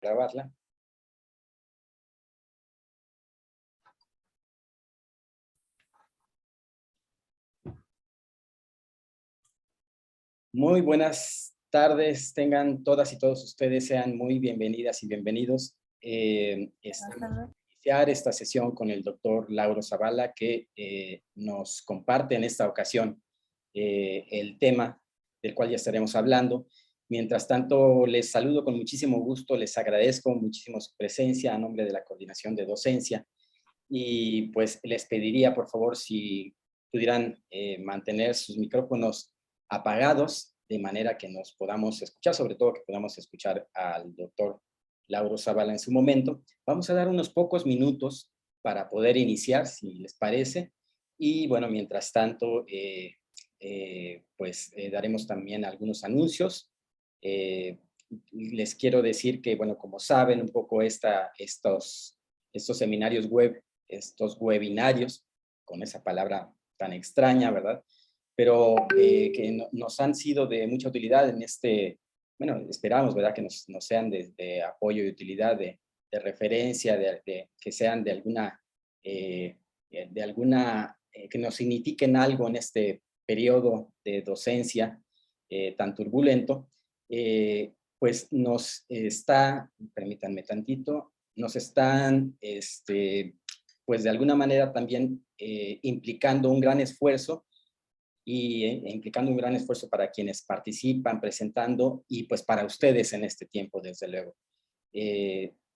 grabarla. Muy buenas tardes, tengan todas y todos ustedes, sean muy bienvenidas y bienvenidos. Estamos a iniciar esta sesión con el doctor Lauro Zavala, que nos comparte en esta ocasión el tema del cual ya estaremos hablando. Mientras tanto, les saludo con muchísimo gusto, les agradezco muchísimo su presencia a nombre de la Coordinación de Docencia y pues les pediría por favor si pudieran mantener sus micrófonos apagados de manera que nos podamos escuchar, sobre todo que podamos escuchar al doctor Lauro Zavala en su momento. Vamos a dar unos pocos minutos para poder iniciar, si les parece, y bueno, mientras tanto, daremos también algunos anuncios. Les quiero decir que, bueno, como saben, un poco estos seminarios web, estos webinarios, con esa palabra tan extraña, ¿verdad? Pero que nos han sido de mucha utilidad en bueno, esperamos, ¿verdad? Que nos sean de apoyo y utilidad, de referencia, que sean que nos signifiquen algo en este periodo de docencia tan turbulento. Pues permítanme tantito, nos están, pues de alguna manera también implicando un gran esfuerzo implicando un gran esfuerzo para quienes participan, presentando y pues para ustedes en este tiempo, desde luego.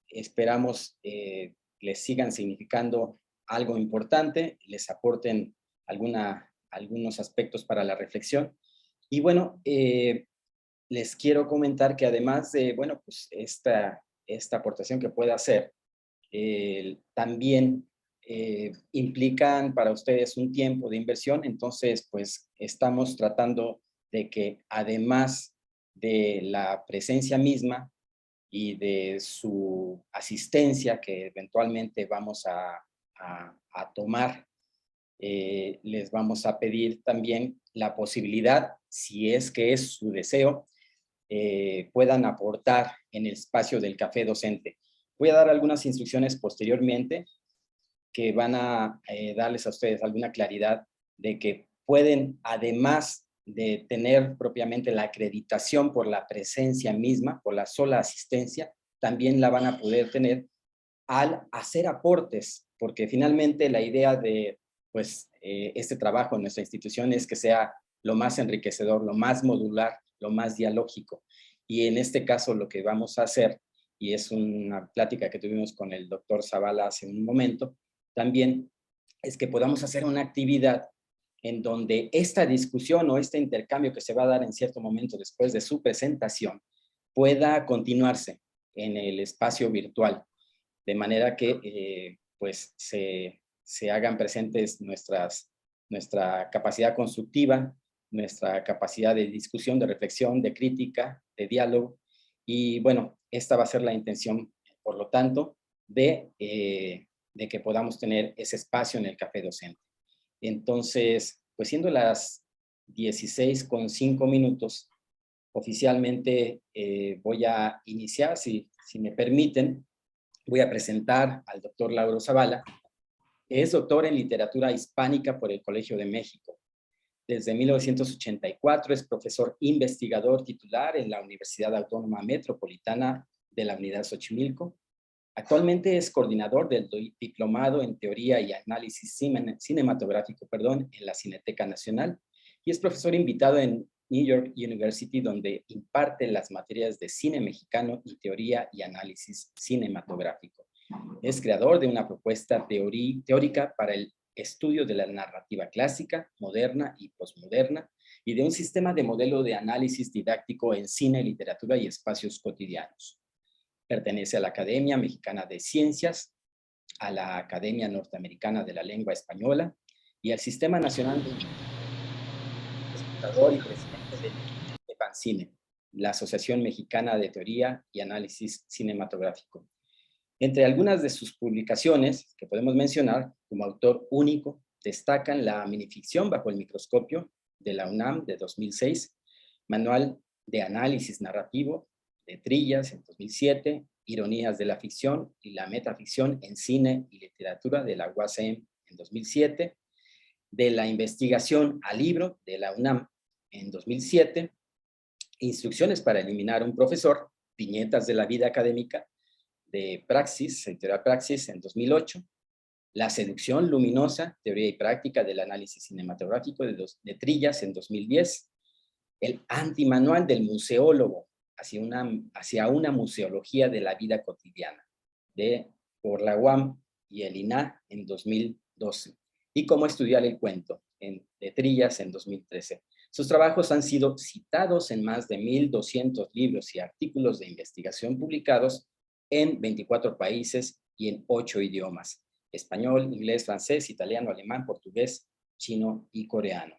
Esperamos les sigan significando algo importante, les aporten algunos aspectos para la reflexión. Y bueno, les quiero comentar que además de, bueno, pues esta aportación que pueda hacer, también implican para ustedes un tiempo de inversión, entonces pues estamos tratando de que además de la presencia misma y de su asistencia que eventualmente vamos a tomar, les vamos a pedir también la posibilidad, si es que es su deseo, puedan aportar en el espacio del café docente. Voy a dar algunas instrucciones posteriormente que van a darles a ustedes alguna claridad de que pueden, además de tener propiamente la acreditación por la presencia misma, por la sola asistencia, también la van a poder tener al hacer aportes, porque finalmente la idea de pues, este trabajo en nuestra institución es que sea lo más enriquecedor, lo más modular, lo más dialógico. Y en este caso lo que vamos a hacer, y es una plática que tuvimos con el doctor Zavala hace un momento, también es que podamos hacer una actividad en donde esta discusión o este intercambio que se va a dar en cierto momento después de su presentación pueda continuarse en el espacio virtual, de manera que pues se hagan presentes nuestra capacidad constructiva, nuestra capacidad de discusión, de reflexión, de crítica, de diálogo. Y bueno, esta va a ser la intención, por lo tanto, de que podamos tener ese espacio en el café docente. Entonces, pues siendo las 16:05, oficialmente voy a iniciar, si me permiten. Voy a presentar al doctor Lauro Zavala. Es doctor en literatura hispánica por el Colegio de México. Desde 1984 es profesor investigador titular en la Universidad Autónoma Metropolitana de la Unidad Xochimilco. Actualmente es coordinador del diplomado en teoría y análisis cinematográfico, en la Cineteca Nacional, y es profesor invitado en New York University, donde imparte las materias de cine mexicano y teoría y análisis cinematográfico. Es creador de una propuesta teórica para el estudio de la narrativa clásica, moderna y posmoderna, y de un sistema de modelo de análisis didáctico en cine, literatura y espacios cotidianos. Pertenece a la Academia Mexicana de Ciencias, a la Academia Norteamericana de la Lengua Española y al Sistema Nacional de Espectador y presidente de PANCINE, la Asociación Mexicana de Teoría y Análisis Cinematográfico. Entre algunas de sus publicaciones, que podemos mencionar como autor único, destacan la minificción Bajo el microscopio de la UNAM de 2006, Manual de Análisis Narrativo de Trillas en 2007 Ironías de la ficción y la metaficción en cine y literatura de la UASM en 2007, de la investigación al libro de la UNAM en 2007, Instrucciones para eliminar un profesor, viñetas de la vida académica de Praxis, editorial Praxis en 2008, La seducción luminosa, teoría y práctica del análisis cinematográfico de Trillas en 2010, el antimanual del museólogo hacia una museología de la vida cotidiana, por la UAM y el INAH en 2012, y cómo estudiar el cuento de Trillas en 2013. Sus trabajos han sido citados en más de 1,200 libros y artículos de investigación publicados en 24 países y en 8 idiomas: español, inglés, francés, italiano, alemán, portugués, chino y coreano.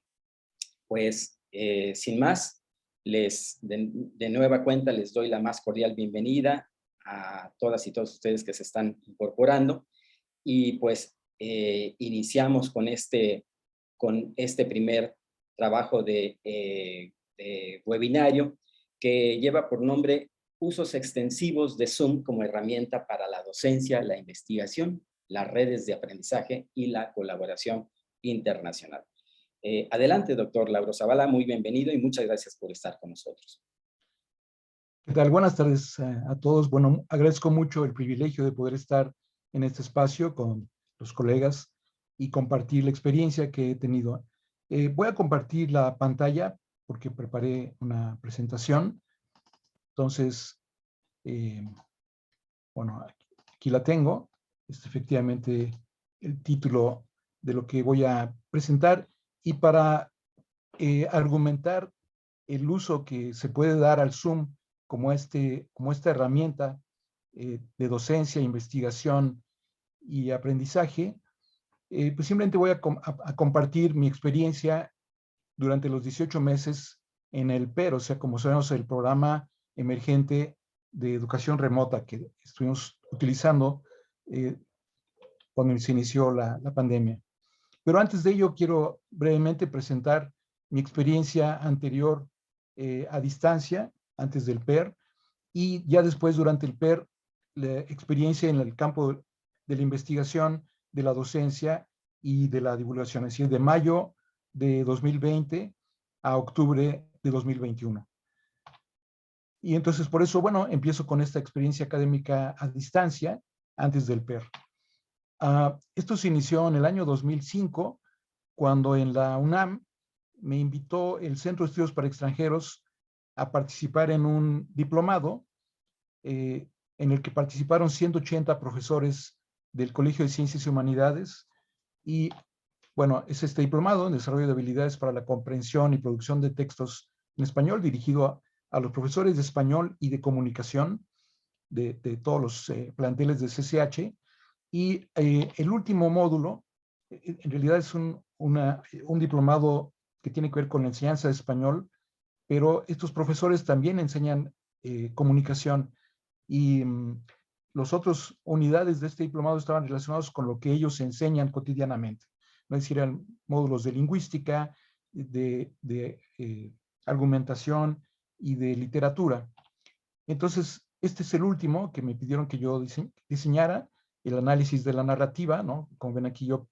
Pues, sin más, de nueva cuenta les doy la más cordial bienvenida a todas y todos ustedes que se están incorporando, y pues iniciamos con este primer trabajo de webinario que lleva por nombre Usos extensivos de Zoom como herramienta para la docencia, la investigación, las redes de aprendizaje y la colaboración internacional. Adelante, doctor Lauro Zavala, muy bienvenido y muchas gracias por estar con nosotros. ¿Qué tal? Buenas tardes a todos. Bueno, agradezco mucho el privilegio de poder estar en este espacio con los colegas y compartir la experiencia que he tenido. Voy a compartir la pantalla porque preparé una presentación. Entonces, bueno, aquí la tengo. Es efectivamente el título de lo que voy a presentar, y para argumentar el uso que se puede dar al Zoom como esta herramienta de docencia, investigación y aprendizaje, pues simplemente voy a compartir mi experiencia durante los 18 meses en el PER, o sea, como sabemos, el programa emergente de educación remota que estuvimos utilizando cuando se inició la pandemia. Pero antes de ello, quiero brevemente presentar mi experiencia anterior a distancia, antes del PER, y ya después, durante el PER, la experiencia en el campo de la investigación, de la docencia y de la divulgación, es decir, de mayo de 2020 a octubre de 2021. Y entonces, por eso, bueno, empiezo con esta experiencia académica a distancia, antes del PER. Esto se inició en el año 2005, cuando en la UNAM me invitó el Centro de Estudios para Extranjeros a participar en un diplomado en el que participaron 180 profesores del Colegio de Ciencias y Humanidades. Y bueno, es este diplomado en desarrollo de habilidades para la comprensión y producción de textos en español, dirigido a los profesores de español y de comunicación de todos los planteles de CCH. Y el último módulo, en realidad es un diplomado que tiene que ver con la enseñanza de español, pero estos profesores también enseñan comunicación, y los otros unidades de este diplomado estaban relacionados con lo que ellos enseñan cotidianamente, ¿no? Es decir, eran módulos de lingüística, de argumentación y de literatura. Entonces, este es el último que me pidieron que yo diseñara, el análisis de la narrativa, ¿no? Como ven aquí, yo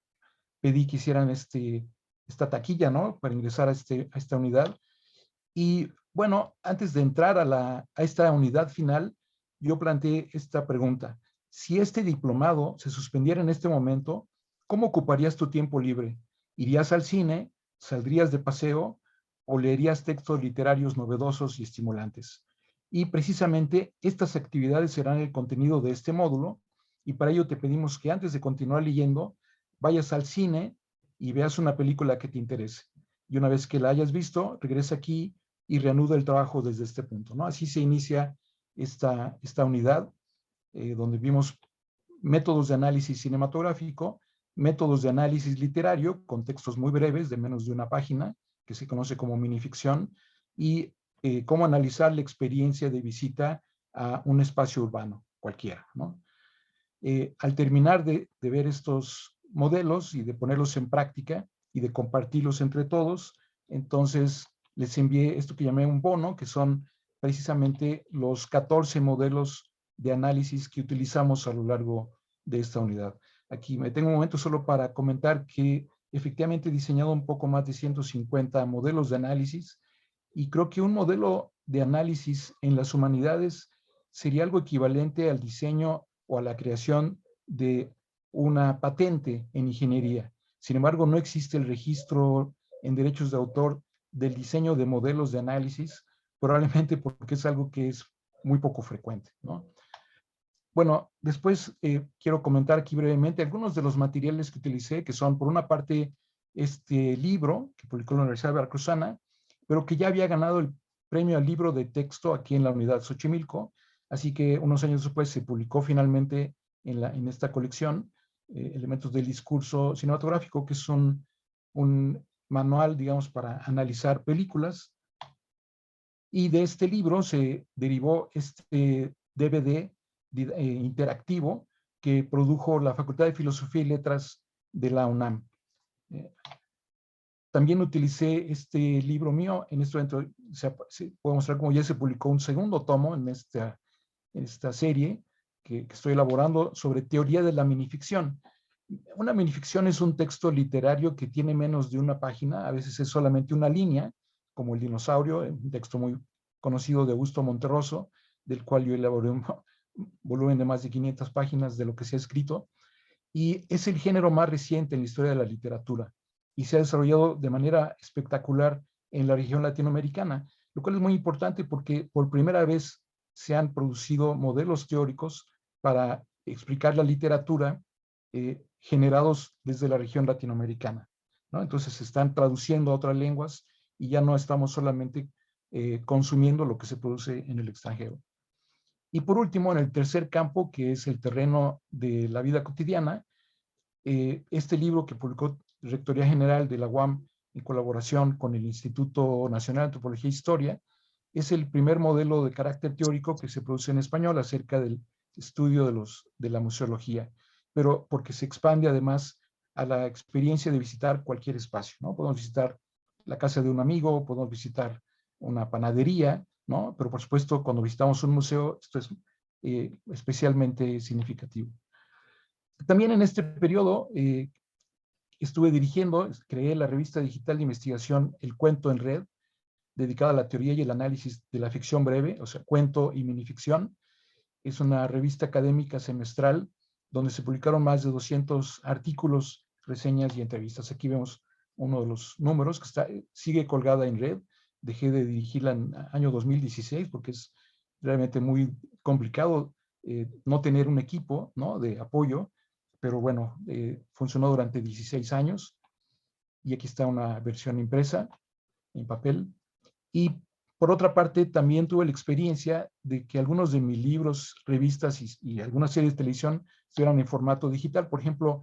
pedí que hicieran esta taquilla, ¿no? Para ingresar a esta unidad. Y bueno, antes de entrar a esta unidad final, yo planteé esta pregunta: si este diplomado se suspendiera en este momento, ¿cómo ocuparías tu tiempo libre? ¿Irías al cine? ¿Saldrías de paseo? ¿O leerías textos literarios novedosos y estimulantes? Y precisamente estas actividades serán el contenido de este módulo, y para ello te pedimos que antes de continuar leyendo, vayas al cine y veas una película que te interese. Y una vez que la hayas visto, regresa aquí y reanuda el trabajo desde este punto, ¿no? Así se inicia esta unidad, donde vimos métodos de análisis cinematográfico, métodos de análisis literario con textos muy breves de menos de una página, que se conoce como minificción, y cómo analizar la experiencia de visita a un espacio urbano cualquiera, ¿no? Al terminar de ver estos modelos y de ponerlos en práctica y de compartirlos entre todos, entonces les envié esto que llamé un bono, que son precisamente los 14 modelos de análisis que utilizamos a lo largo de esta unidad. Aquí me tengo un momento solo para comentar que efectivamente he diseñado un poco más de 150 modelos de análisis y creo que un modelo de análisis en las humanidades sería algo equivalente al diseño o a la creación de una patente en ingeniería. Sin embargo, no existe el registro en derechos de autor del diseño de modelos de análisis, probablemente porque es algo que es muy poco frecuente, ¿no? Bueno, después quiero comentar aquí brevemente algunos de los materiales que utilicé, que son, por una parte, este libro que publicó la Universidad Veracruzana, pero que ya había ganado el premio al libro de texto aquí en la Unidad Xochimilco, así que unos años después se publicó finalmente en esta colección, Elementos del Discurso Cinematográfico, que es un manual, digamos, para analizar películas. Y de este libro se derivó este DVD interactivo que produjo la Facultad de Filosofía y Letras de la UNAM. También utilicé este libro mío, en esto dentro, puedo mostrar cómo ya se publicó un segundo tomo en esta serie que estoy elaborando sobre teoría de la minificción. Una minificción es un texto literario que tiene menos de una página, a veces es solamente una línea, como El dinosaurio, un texto muy conocido de Augusto Monterroso, del cual yo elaboré un volumen de más de 500 páginas de lo que se ha escrito, y es el género más reciente en la historia de la literatura, y se ha desarrollado de manera espectacular en la región latinoamericana, lo cual es muy importante porque por primera vez se han producido modelos teóricos para explicar la literatura generados desde la región latinoamericana, ¿no? Entonces se están traduciendo a otras lenguas y ya no estamos solamente consumiendo lo que se produce en el extranjero. Y por último, en el tercer campo, que es el terreno de la vida cotidiana, este libro que publicó Rectoría General de la UAM en colaboración con el Instituto Nacional de Antropología e Historia, es el primer modelo de carácter teórico que se produce en español acerca del estudio de la museología, pero porque se expande además a la experiencia de visitar cualquier espacio, ¿no? Podemos visitar la casa de un amigo, podemos visitar una panadería, ¿no? Pero por supuesto, cuando visitamos un museo, esto es especialmente significativo. También en este periodo estuve dirigiendo, creé la revista digital de investigación El Cuento en Red, dedicada a la teoría y el análisis de la ficción breve, o sea, cuento y minificción. Es una revista académica semestral donde se publicaron más de 200 artículos, reseñas y entrevistas. Aquí vemos uno de los números que sigue colgada en red. Dejé de dirigirla en año 2016 porque es realmente muy complicado no tener un equipo, ¿no?, de apoyo, pero bueno, funcionó durante 16 años y aquí está una versión impresa en papel. Y por otra parte, también tuve la experiencia de que algunos de mis libros, revistas y algunas series de televisión estuvieran en formato digital. Por ejemplo,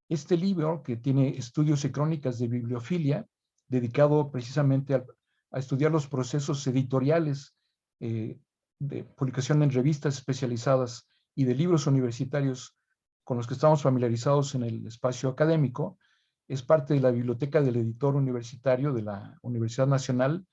este libro que tiene estudios y crónicas de bibliofilia, dedicado precisamente a estudiar los procesos editoriales de publicación en revistas especializadas y de libros universitarios con los que estamos familiarizados en el espacio académico, es parte de la biblioteca del editor universitario de la Universidad Nacional.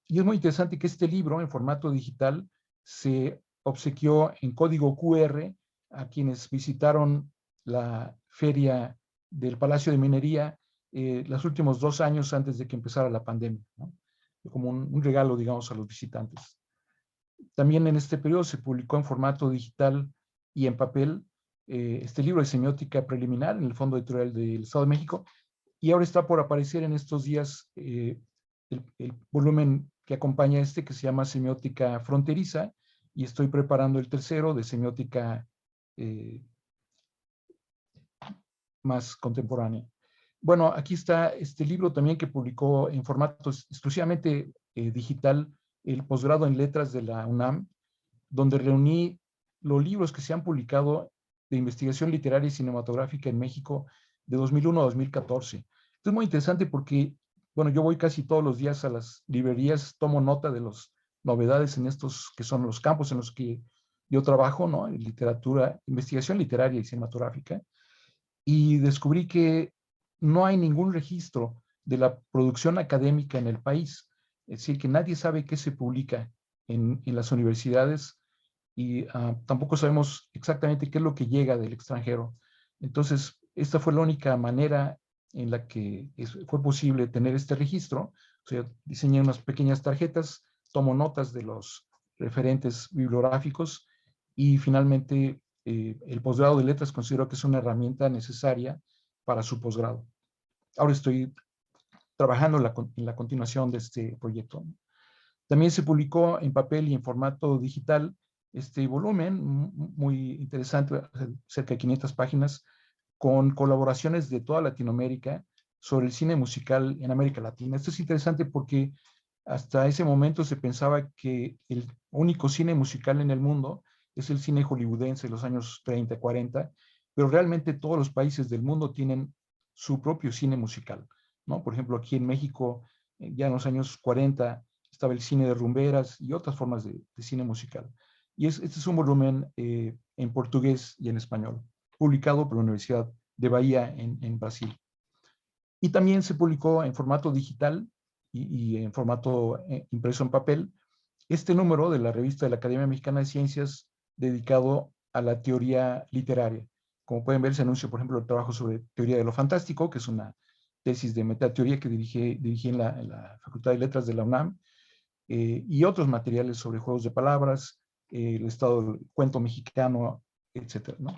Y es muy interesante que este libro en formato digital se obsequió en código QR a quienes visitaron la feria del Palacio de Minería los últimos 2 años antes de que empezara la pandemia, ¿no? Como un regalo, digamos, a los visitantes. También en este periodo se publicó en formato digital y en papel este libro de semiótica preliminar en el Fondo Editorial del Estado de México, y ahora está por aparecer en estos días el volumen que acompaña que se llama Semiótica Fronteriza, y estoy preparando el tercero de semiótica más contemporánea. Bueno, aquí está este libro también que publicó en formato exclusivamente digital el posgrado en letras de la UNAM, donde reuní los libros que se han publicado de investigación literaria y cinematográfica en México de 2001 a 2014. Esto es muy interesante porque, bueno, yo voy casi todos los días a las librerías, tomo nota de las novedades en estos que son los campos en los que yo trabajo, ¿no? En literatura, investigación literaria y cinematográfica, y descubrí que no hay ningún registro de la producción académica en el país. Es decir, que nadie sabe qué se publica en las universidades y tampoco sabemos exactamente qué es lo que llega del extranjero. Entonces, esta fue la única manera en la que fue posible tener este registro. O sea, diseñé unas pequeñas tarjetas, tomo notas de los referentes bibliográficos y finalmente el posgrado de letras considero que es una herramienta necesaria para su posgrado. Ahora estoy trabajando en la continuación de este proyecto. También se publicó en papel y en formato digital este volumen muy interesante, cerca de 500 páginas, con colaboraciones de toda Latinoamérica sobre el cine musical en América Latina. Esto es interesante porque hasta ese momento se pensaba que el único cine musical en el mundo es el cine hollywoodense de los años 30, 40, pero realmente todos los países del mundo tienen su propio cine musical, ¿no? Por ejemplo, aquí en México, ya en los años 40, estaba el cine de rumberas y otras formas de cine musical. Y este es un volumen en portugués y en español, publicado por la Universidad de Bahía en Brasil. Y también se publicó en formato digital y en formato impreso en papel este número de la revista de la Academia Mexicana de Ciencias dedicado a la teoría literaria. Como pueden ver, se anuncia, por ejemplo, el trabajo sobre teoría de lo fantástico, que es una tesis de metateoría que dirigí en la Facultad de Letras de la UNAM, y otros materiales sobre juegos de palabras, el estado del cuento mexicano, etcétera, ¿no?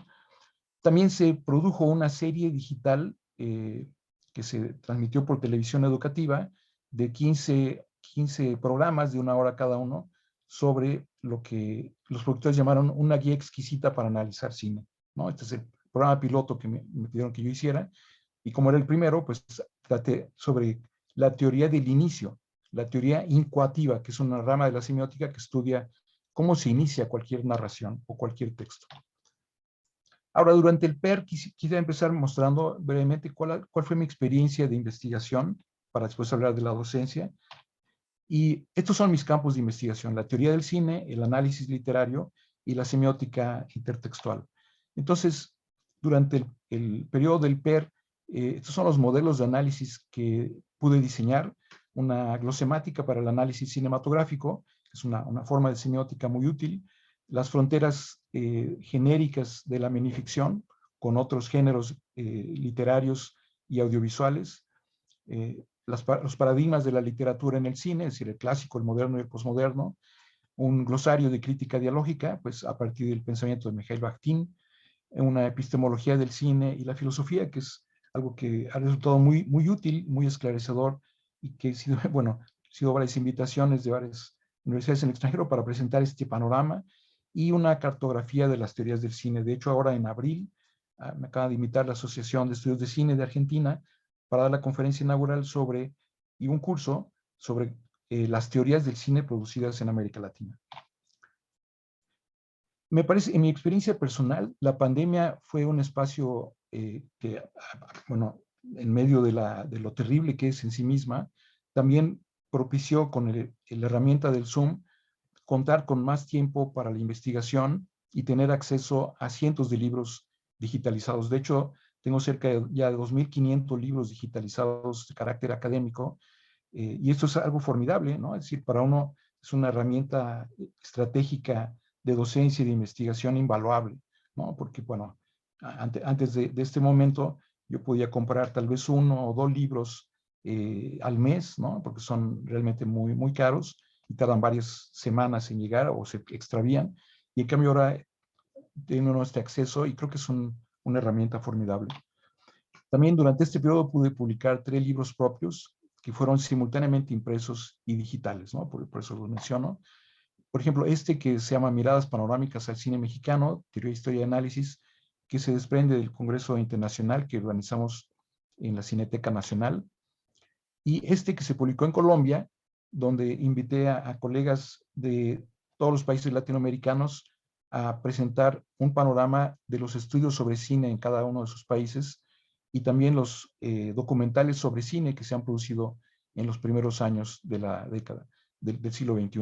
También se produjo una serie digital que se transmitió por televisión educativa de 15 programas de 1 hora cada uno sobre lo que los productores llamaron una guía exquisita para analizar cine, ¿no? Este es el programa piloto que me pidieron que yo hiciera, y como era el primero, pues traté sobre la teoría del inicio, la teoría incoativa, que es una rama de la semiótica que estudia cómo se inicia cualquier narración o cualquier texto. Ahora, durante el PER, quisiera empezar mostrando brevemente cuál fue mi experiencia de investigación, para después hablar de la docencia. Y estos son mis campos de investigación: la teoría del cine, el análisis literario y la semiótica intertextual. Entonces, durante el periodo del PER, estos son los modelos de análisis que pude diseñar: una glosemática para el análisis cinematográfico, que es una forma de semiótica muy útil; las fronteras genéricas de la minificción con otros géneros literarios y audiovisuales; los paradigmas de la literatura en el cine, es decir, el clásico, el moderno y el posmoderno; un glosario de crítica dialógica, pues a partir del pensamiento de Mikhail Bakhtin; una epistemología del cine y la filosofía, que es algo que ha resultado muy útil, muy esclarecedor, y que he sido, bueno, sido varias invitaciones de varias universidades en el extranjero para presentar este panorama; y una cartografía de las teorías del cine. De hecho, ahora en abril me acaba de invitar la Asociación de Estudios de Cine de Argentina para dar la conferencia inaugural y un curso sobre las teorías del cine producidas en América Latina. Me parece, en mi experiencia personal, la pandemia fue un espacio que, bueno, en medio de lo terrible que es en sí misma, también propició con la herramienta del Zoom contar con más tiempo para la investigación y tener acceso a cientos de libros digitalizados. De hecho, tengo cerca ya de 2.500 libros digitalizados de carácter académico, y esto es algo formidable, ¿no? Es decir, para uno es una herramienta estratégica de docencia y de investigación invaluable, ¿no? Porque, bueno, antes de este momento yo podía comprar tal vez 1 o 2 libros al mes, ¿no? Porque son realmente muy caros y tardan varias semanas en llegar o se extravían. Y en cambio ahora tiene uno este acceso y creo que es una herramienta formidable. También durante este periodo pude publicar 3 libros propios que fueron simultáneamente impresos y digitales, ¿no? Por eso los menciono. Por ejemplo, este que se llama Miradas Panorámicas al Cine Mexicano, Teoría, Historia y Análisis, que se desprende del Congreso Internacional que organizamos en la Cineteca Nacional. Y este que se publicó en Colombia, donde invité a colegas de todos los países latinoamericanos a presentar un panorama de los estudios sobre cine en cada uno de sus países, y también los documentales sobre cine que se han producido en los primeros años de la década del siglo XXI.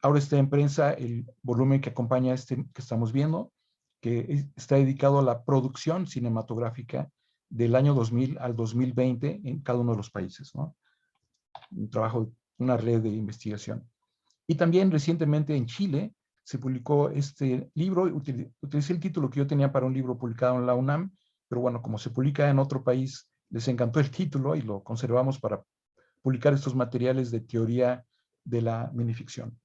Ahora está en prensa el volumen que acompaña este que estamos viendo, que está dedicado a la producción cinematográfica del año 2000 al 2020 en cada uno de los países, ¿no? Un trabajo, una red de investigación. Y también recientemente en Chile se publicó este libro. Utilicé el título que yo tenía para un libro publicado en la UNAM, pero bueno, como se publica en otro país, les encantó el título y lo conservamos para publicar estos materiales de teoría de la minificción.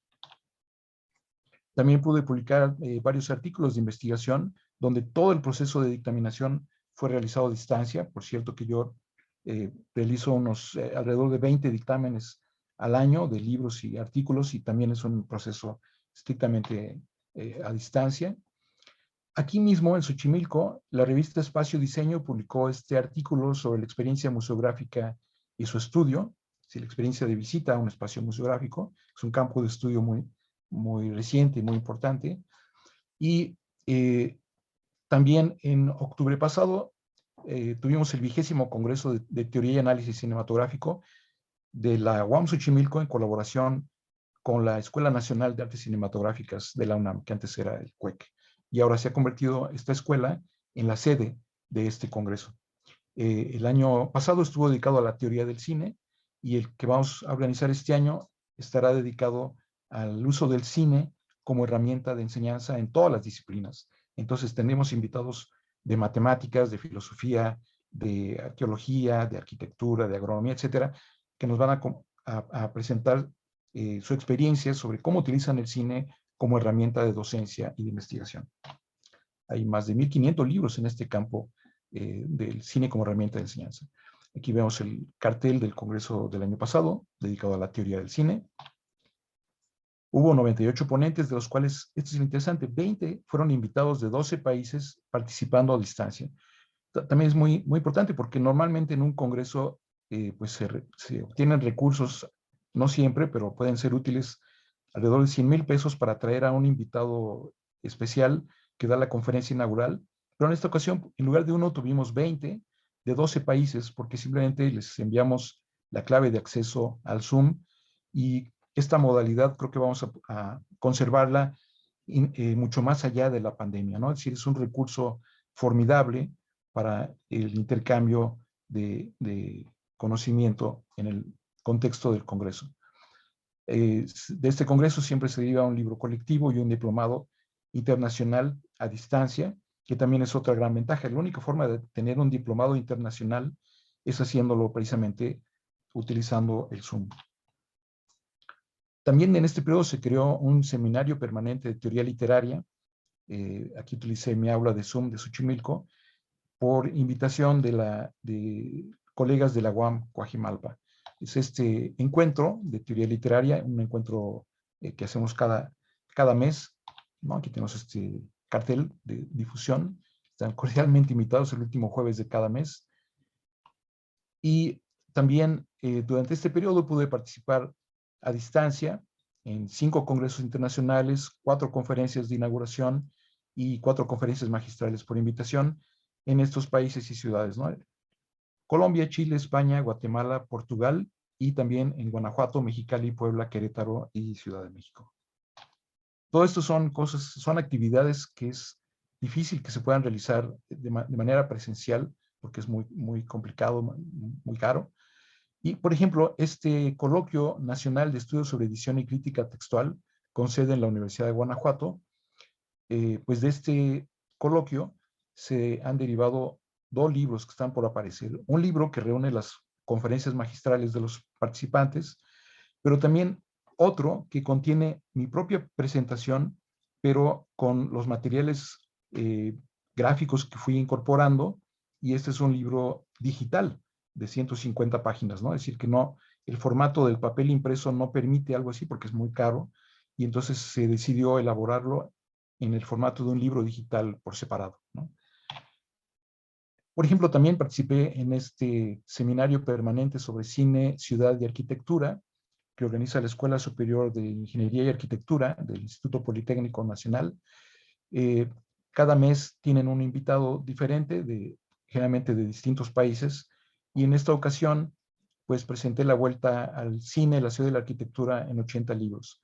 También pude publicar varios artículos de investigación donde todo el proceso de dictaminación fue realizado a distancia. Por cierto que yo realizo alrededor de 20 dictámenes al año de libros y artículos, y también es un proceso estrictamente a distancia. Aquí mismo, en Xochimilco, la revista Espacio Diseño publicó este artículo sobre la experiencia museográfica y su estudio, la experiencia de visita a un espacio museográfico. Es un campo de estudio muy reciente y muy importante. Y también en octubre pasado tuvimos el 20º Congreso de Teoría y Análisis Cinematográfico de la UAM Xochimilco en colaboración con la Escuela Nacional de Artes Cinematográficas de la UNAM, que antes era el CUEC. Y ahora se ha convertido esta escuela en la sede de este congreso. El año pasado estuvo dedicado a la teoría del cine, y el que vamos a organizar este año estará dedicado al uso del cine como herramienta de enseñanza en todas las disciplinas. Entonces tendremos invitados de matemáticas, de filosofía, de arqueología, de arquitectura, de agronomía, etcétera, que nos van a presentar su experiencia sobre cómo utilizan el cine como herramienta de docencia y de investigación. Hay más de 1,500 libros en este campo del cine como herramienta de enseñanza. Aquí vemos el cartel del Congreso del año pasado, dedicado a la teoría del cine. Hubo 98 ponentes, de los cuales, esto es interesante, 20 fueron invitados de 12 países participando a distancia. También es muy importante porque normalmente en un congreso pues se obtienen recursos, no siempre, pero pueden ser útiles, alrededor de 100,000 pesos para traer a un invitado especial que da la conferencia inaugural. Pero en esta ocasión, en lugar de uno, tuvimos 20 de 12 países, porque simplemente les enviamos la clave de acceso al Zoom, y esta modalidad creo que vamos a conservarla mucho más allá de la pandemia, ¿no? Es decir, es un recurso formidable para el intercambio de conocimiento en el contexto del Congreso. De este Congreso siempre se deriva un libro colectivo y un diplomado internacional a distancia, que también es otra gran ventaja. La única forma de tener un diplomado internacional es haciéndolo precisamente utilizando el Zoom. También en este periodo se creó un seminario permanente de teoría literaria. Aquí utilicé mi aula de Zoom de Xochimilco por invitación de colegas de la UAM Coajimalpa. Es este encuentro de teoría literaria, un encuentro que hacemos cada mes, ¿no? Aquí tenemos este cartel de difusión. Están cordialmente invitados el último jueves de cada mes. Y también durante este periodo pude participar a distancia en 5 congresos internacionales, 4 conferencias de inauguración y 4 conferencias magistrales por invitación en estos países y ciudades, ¿no? Colombia, Chile, España, Guatemala, Portugal, y también en Guanajuato, Mexicali, Puebla, Querétaro y Ciudad de México. Todo esto son actividades que es difícil que se puedan realizar de manera presencial, porque es muy complicado, muy caro. Y, por ejemplo, este Coloquio Nacional de Estudios sobre Edición y Crítica Textual, con sede en la Universidad de Guanajuato, pues de este coloquio se han derivado 2 libros que están por aparecer. Un libro que reúne las conferencias magistrales de los participantes, pero también otro que contiene mi propia presentación, pero con los materiales gráficos que fui incorporando, y este es un libro digital de 150 páginas, ¿no? Es decir, que no, el formato del papel impreso no permite algo así porque es muy caro, y entonces se decidió elaborarlo en el formato de un libro digital por separado, ¿no? Por ejemplo, también participé en este seminario permanente sobre cine, ciudad y arquitectura que organiza la Escuela Superior de Ingeniería y Arquitectura del Instituto Politécnico Nacional. Cada mes tienen un invitado diferente, generalmente de distintos países, y en esta ocasión pues presenté la vuelta al cine, la ciudad y la arquitectura en 80 libros.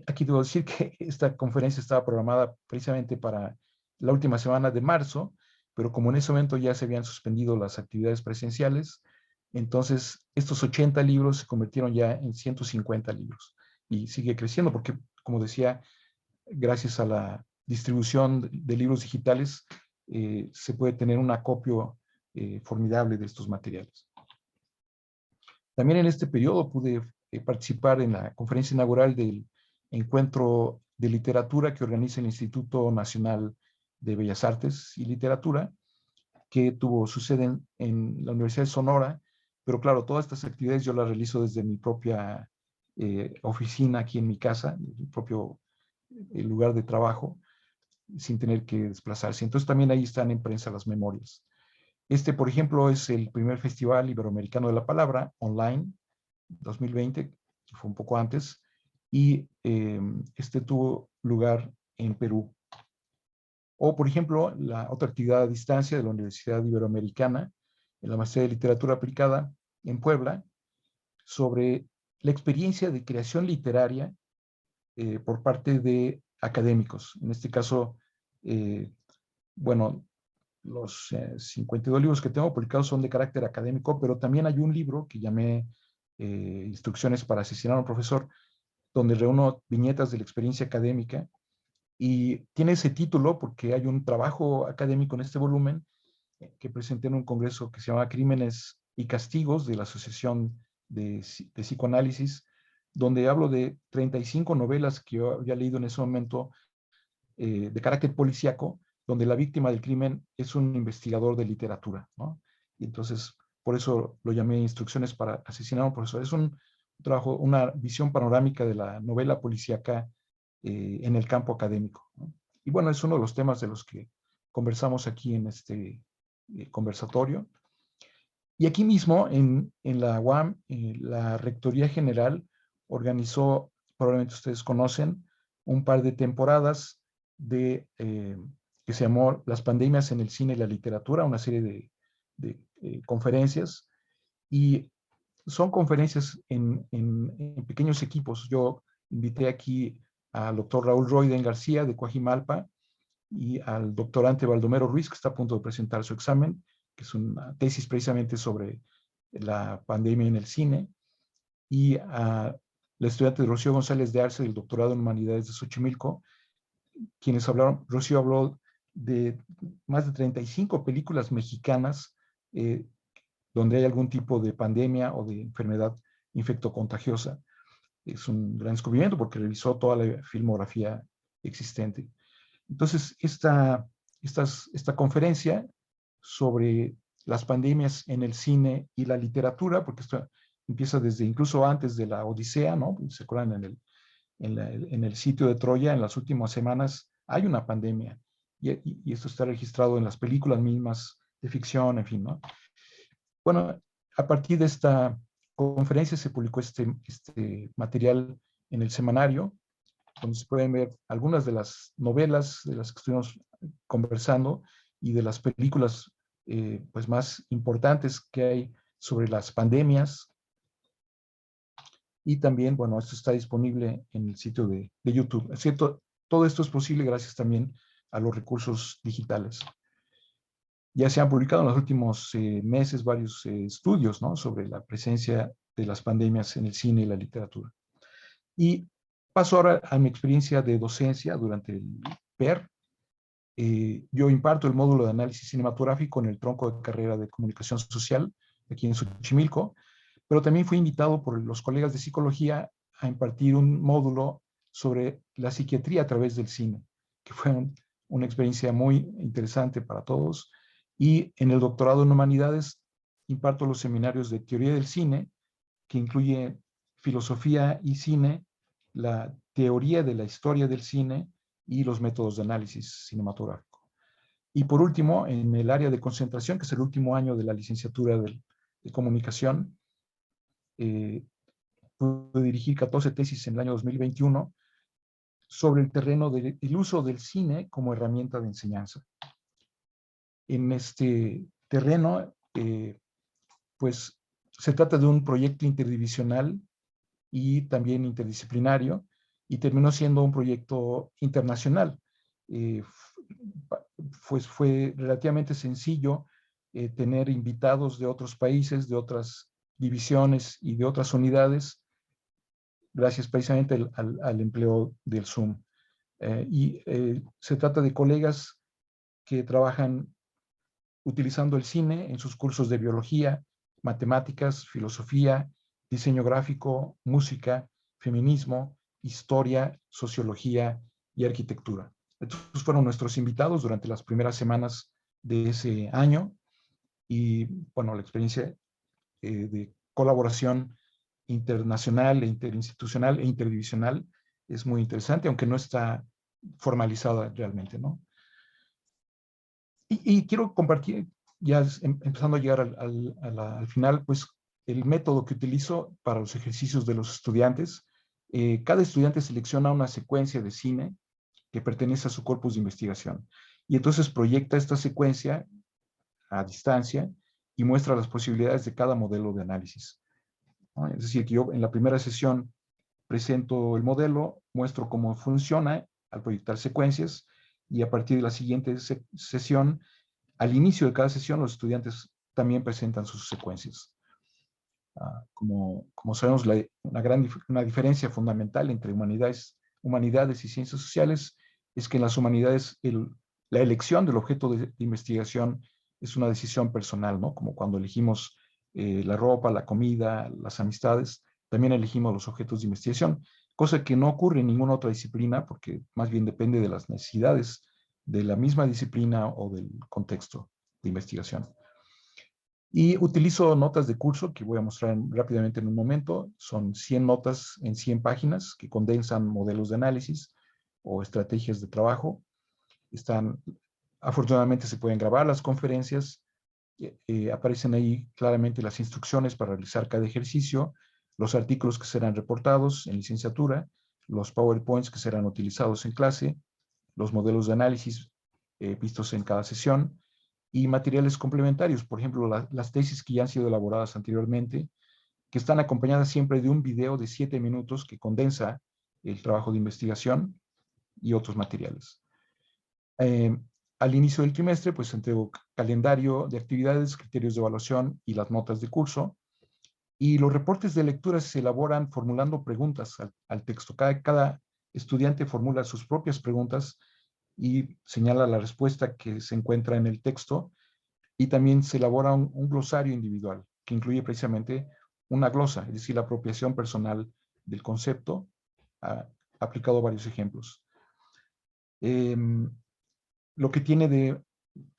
Aquí debo decir que esta conferencia estaba programada precisamente para la última semana de marzo, pero como en ese momento ya se habían suspendido las actividades presenciales, entonces estos 80 libros se convirtieron ya en 150 libros y sigue creciendo porque, como decía, gracias a la distribución de libros digitales, se puede tener un acopio formidable de estos materiales. También en este periodo pude participar en la conferencia inaugural del encuentro de literatura que organiza el Instituto Nacional de Bellas Artes y Literatura, que tuvo su sede en la Universidad de Sonora, pero claro, todas estas actividades yo las realizo desde mi propia oficina aquí en mi casa, mi propio lugar de trabajo, sin tener que desplazarse. Entonces también ahí están en prensa las memorias. Este, por ejemplo, es el primer Festival Iberoamericano de la Palabra, online, 2020, que fue un poco antes, y este tuvo lugar en Perú. O, por ejemplo, la otra actividad a distancia de la Universidad Iberoamericana, en la Maestría de Literatura Aplicada en Puebla, sobre la experiencia de creación literaria por parte de académicos. En este caso, bueno, los 52 libros que tengo publicados son de carácter académico, pero también hay un libro que llamé Instrucciones para asesinar a un profesor, donde reúno viñetas de la experiencia académica, y tiene ese título porque hay un trabajo académico en este volumen que presenté en un congreso que se llama Crímenes y Castigos de la Asociación de Psicoanálisis, donde hablo de 35 novelas que yo había leído en ese momento de carácter policíaco, donde la víctima del crimen es un investigador de literatura, ¿no? Y entonces, por eso lo llamé Instrucciones para asesinar a un profesor. Es un trabajo, una visión panorámica de la novela policíaca en el campo académico, ¿no? Y bueno, es uno de los temas de los que conversamos aquí en este conversatorio. Y aquí mismo, en la UAM, la Rectoría General organizó, probablemente ustedes conocen, un par de temporadas que se llamó Las pandemias en el cine y la literatura, una serie de conferencias. Y son conferencias en pequeños equipos. Yo invité aquí al doctor Raúl Roiden García de Coajimalpa y al doctorante Baldomero Ruiz, que está a punto de presentar su examen, que es una tesis precisamente sobre la pandemia en el cine, y a la estudiante Rocío González de Arce del doctorado en Humanidades de Xochimilco, quienes hablaron. Rocío habló de más de 35 películas mexicanas donde hay algún tipo de pandemia o de enfermedad infectocontagiosa. Es un gran descubrimiento porque revisó toda la filmografía existente. Entonces, esta conferencia sobre las pandemias en el cine y la literatura, porque esto empieza desde incluso antes de la Odisea, ¿no? ¿Se acuerdan? En el sitio de Troya, en las últimas semanas, hay una pandemia. Y esto está registrado en las películas mismas de ficción, en fin, ¿no? Bueno, a partir de esta conferencia se publicó este material en el semanario, donde se pueden ver algunas de las novelas de las que estuvimos conversando y de las películas pues más importantes que hay sobre las pandemias. Y también, bueno, esto está disponible en el sitio de YouTube. Es cierto, todo esto es posible gracias también a los recursos digitales. Ya se han publicado en los últimos meses varios estudios, ¿no?, sobre la presencia de las pandemias en el cine y la literatura. Y paso ahora a mi experiencia de docencia durante el PER. Yo imparto el módulo de análisis cinematográfico en el tronco de carrera de comunicación social aquí en Xochimilco, pero también fui invitado por los colegas de psicología a impartir un módulo sobre la psiquiatría a través del cine, que fue una experiencia muy interesante para todos. Y en el doctorado en humanidades imparto los seminarios de teoría del cine, que incluye filosofía y cine, la teoría de la historia del cine y los métodos de análisis cinematográfico. Y por último, en el área de concentración, que es el último año de la licenciatura de comunicación, pude dirigir 14 tesis en el año 2021 sobre el terreno del uso del cine como herramienta de enseñanza. En este terreno, pues se trata de un proyecto interdivisional y también interdisciplinario, y terminó siendo un proyecto internacional. Pues fue relativamente sencillo tener invitados de otros países, de otras divisiones y de otras unidades, gracias precisamente al empleo del Zoom. Se trata de colegas que trabajan utilizando el cine en sus cursos de biología, matemáticas, filosofía, diseño gráfico, música, feminismo, historia, sociología y arquitectura. Estos fueron nuestros invitados durante las primeras semanas de ese año y, bueno, la experiencia de colaboración internacional, interinstitucional e interdivisional es muy interesante, aunque no está formalizada realmente, ¿no? Y quiero compartir, ya empezando a llegar al final, pues el método que utilizo para los ejercicios de los estudiantes. Cada estudiante selecciona una secuencia de cine que pertenece a su corpus de investigación. Y entonces proyecta esta secuencia a distancia y muestra las posibilidades de cada modelo de análisis, ¿no? Es decir, que yo en la primera sesión presento el modelo, muestro cómo funciona al proyectar secuencias y a partir de la siguiente sesión, al inicio de cada sesión, los estudiantes también presentan sus secuencias. Como sabemos, una diferencia fundamental entre humanidades y ciencias sociales es que en las humanidades la elección del objeto de investigación es una decisión personal, ¿no? Como cuando elegimos la ropa, la comida, las amistades, también elegimos los objetos de investigación, cosa que no ocurre en ninguna otra disciplina porque más bien depende de las necesidades de la misma disciplina o del contexto de investigación. Y utilizo notas de curso que voy a mostrar rápidamente en un momento. Son 100 notas en 100 páginas que condensan modelos de análisis o estrategias de trabajo. Afortunadamente se pueden grabar las conferencias. Aparecen ahí claramente las instrucciones para realizar cada ejercicio, los artículos que serán reportados en licenciatura, los PowerPoints que serán utilizados en clase, los modelos de análisis vistos en cada sesión, y materiales complementarios, por ejemplo, las tesis que ya han sido elaboradas anteriormente, que están acompañadas siempre de un video de 7 minutos que condensa el trabajo de investigación y otros materiales. Al inicio del trimestre, pues entrego calendario de actividades, criterios de evaluación y las notas de curso. Y los reportes de lectura se elaboran formulando preguntas al texto. Cada estudiante formula sus propias preguntas y señala la respuesta que se encuentra en el texto, y también se elabora un glosario individual que incluye precisamente una glosa, es decir, la apropiación personal del concepto, aplicado a varios ejemplos. Lo que tiene de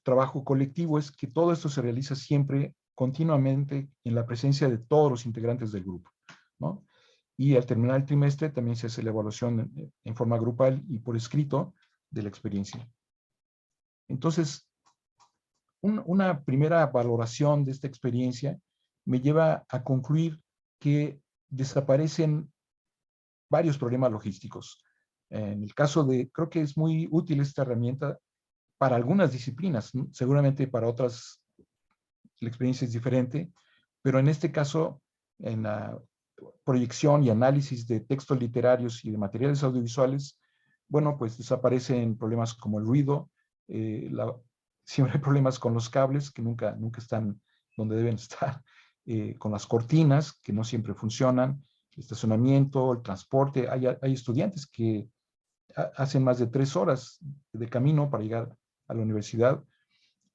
trabajo colectivo es que todo esto se realiza siempre continuamente en la presencia de todos los integrantes del grupo, ¿no? Y al terminar el trimestre también se hace la evaluación en forma grupal y por escrito de la experiencia. Entonces, una primera valoración de esta experiencia me lleva a concluir que desaparecen varios problemas logísticos. En el caso creo que es muy útil esta herramienta para algunas disciplinas, ¿no? Seguramente para otras la experiencia es diferente, pero en este caso, en la proyección y análisis de textos literarios y de materiales audiovisuales, bueno, pues desaparecen problemas como el ruido, siempre hay problemas con los cables que nunca están donde deben estar, con las cortinas que no siempre funcionan, el estacionamiento, el transporte. Hay estudiantes que hacen más de 3 horas de camino para llegar a la universidad.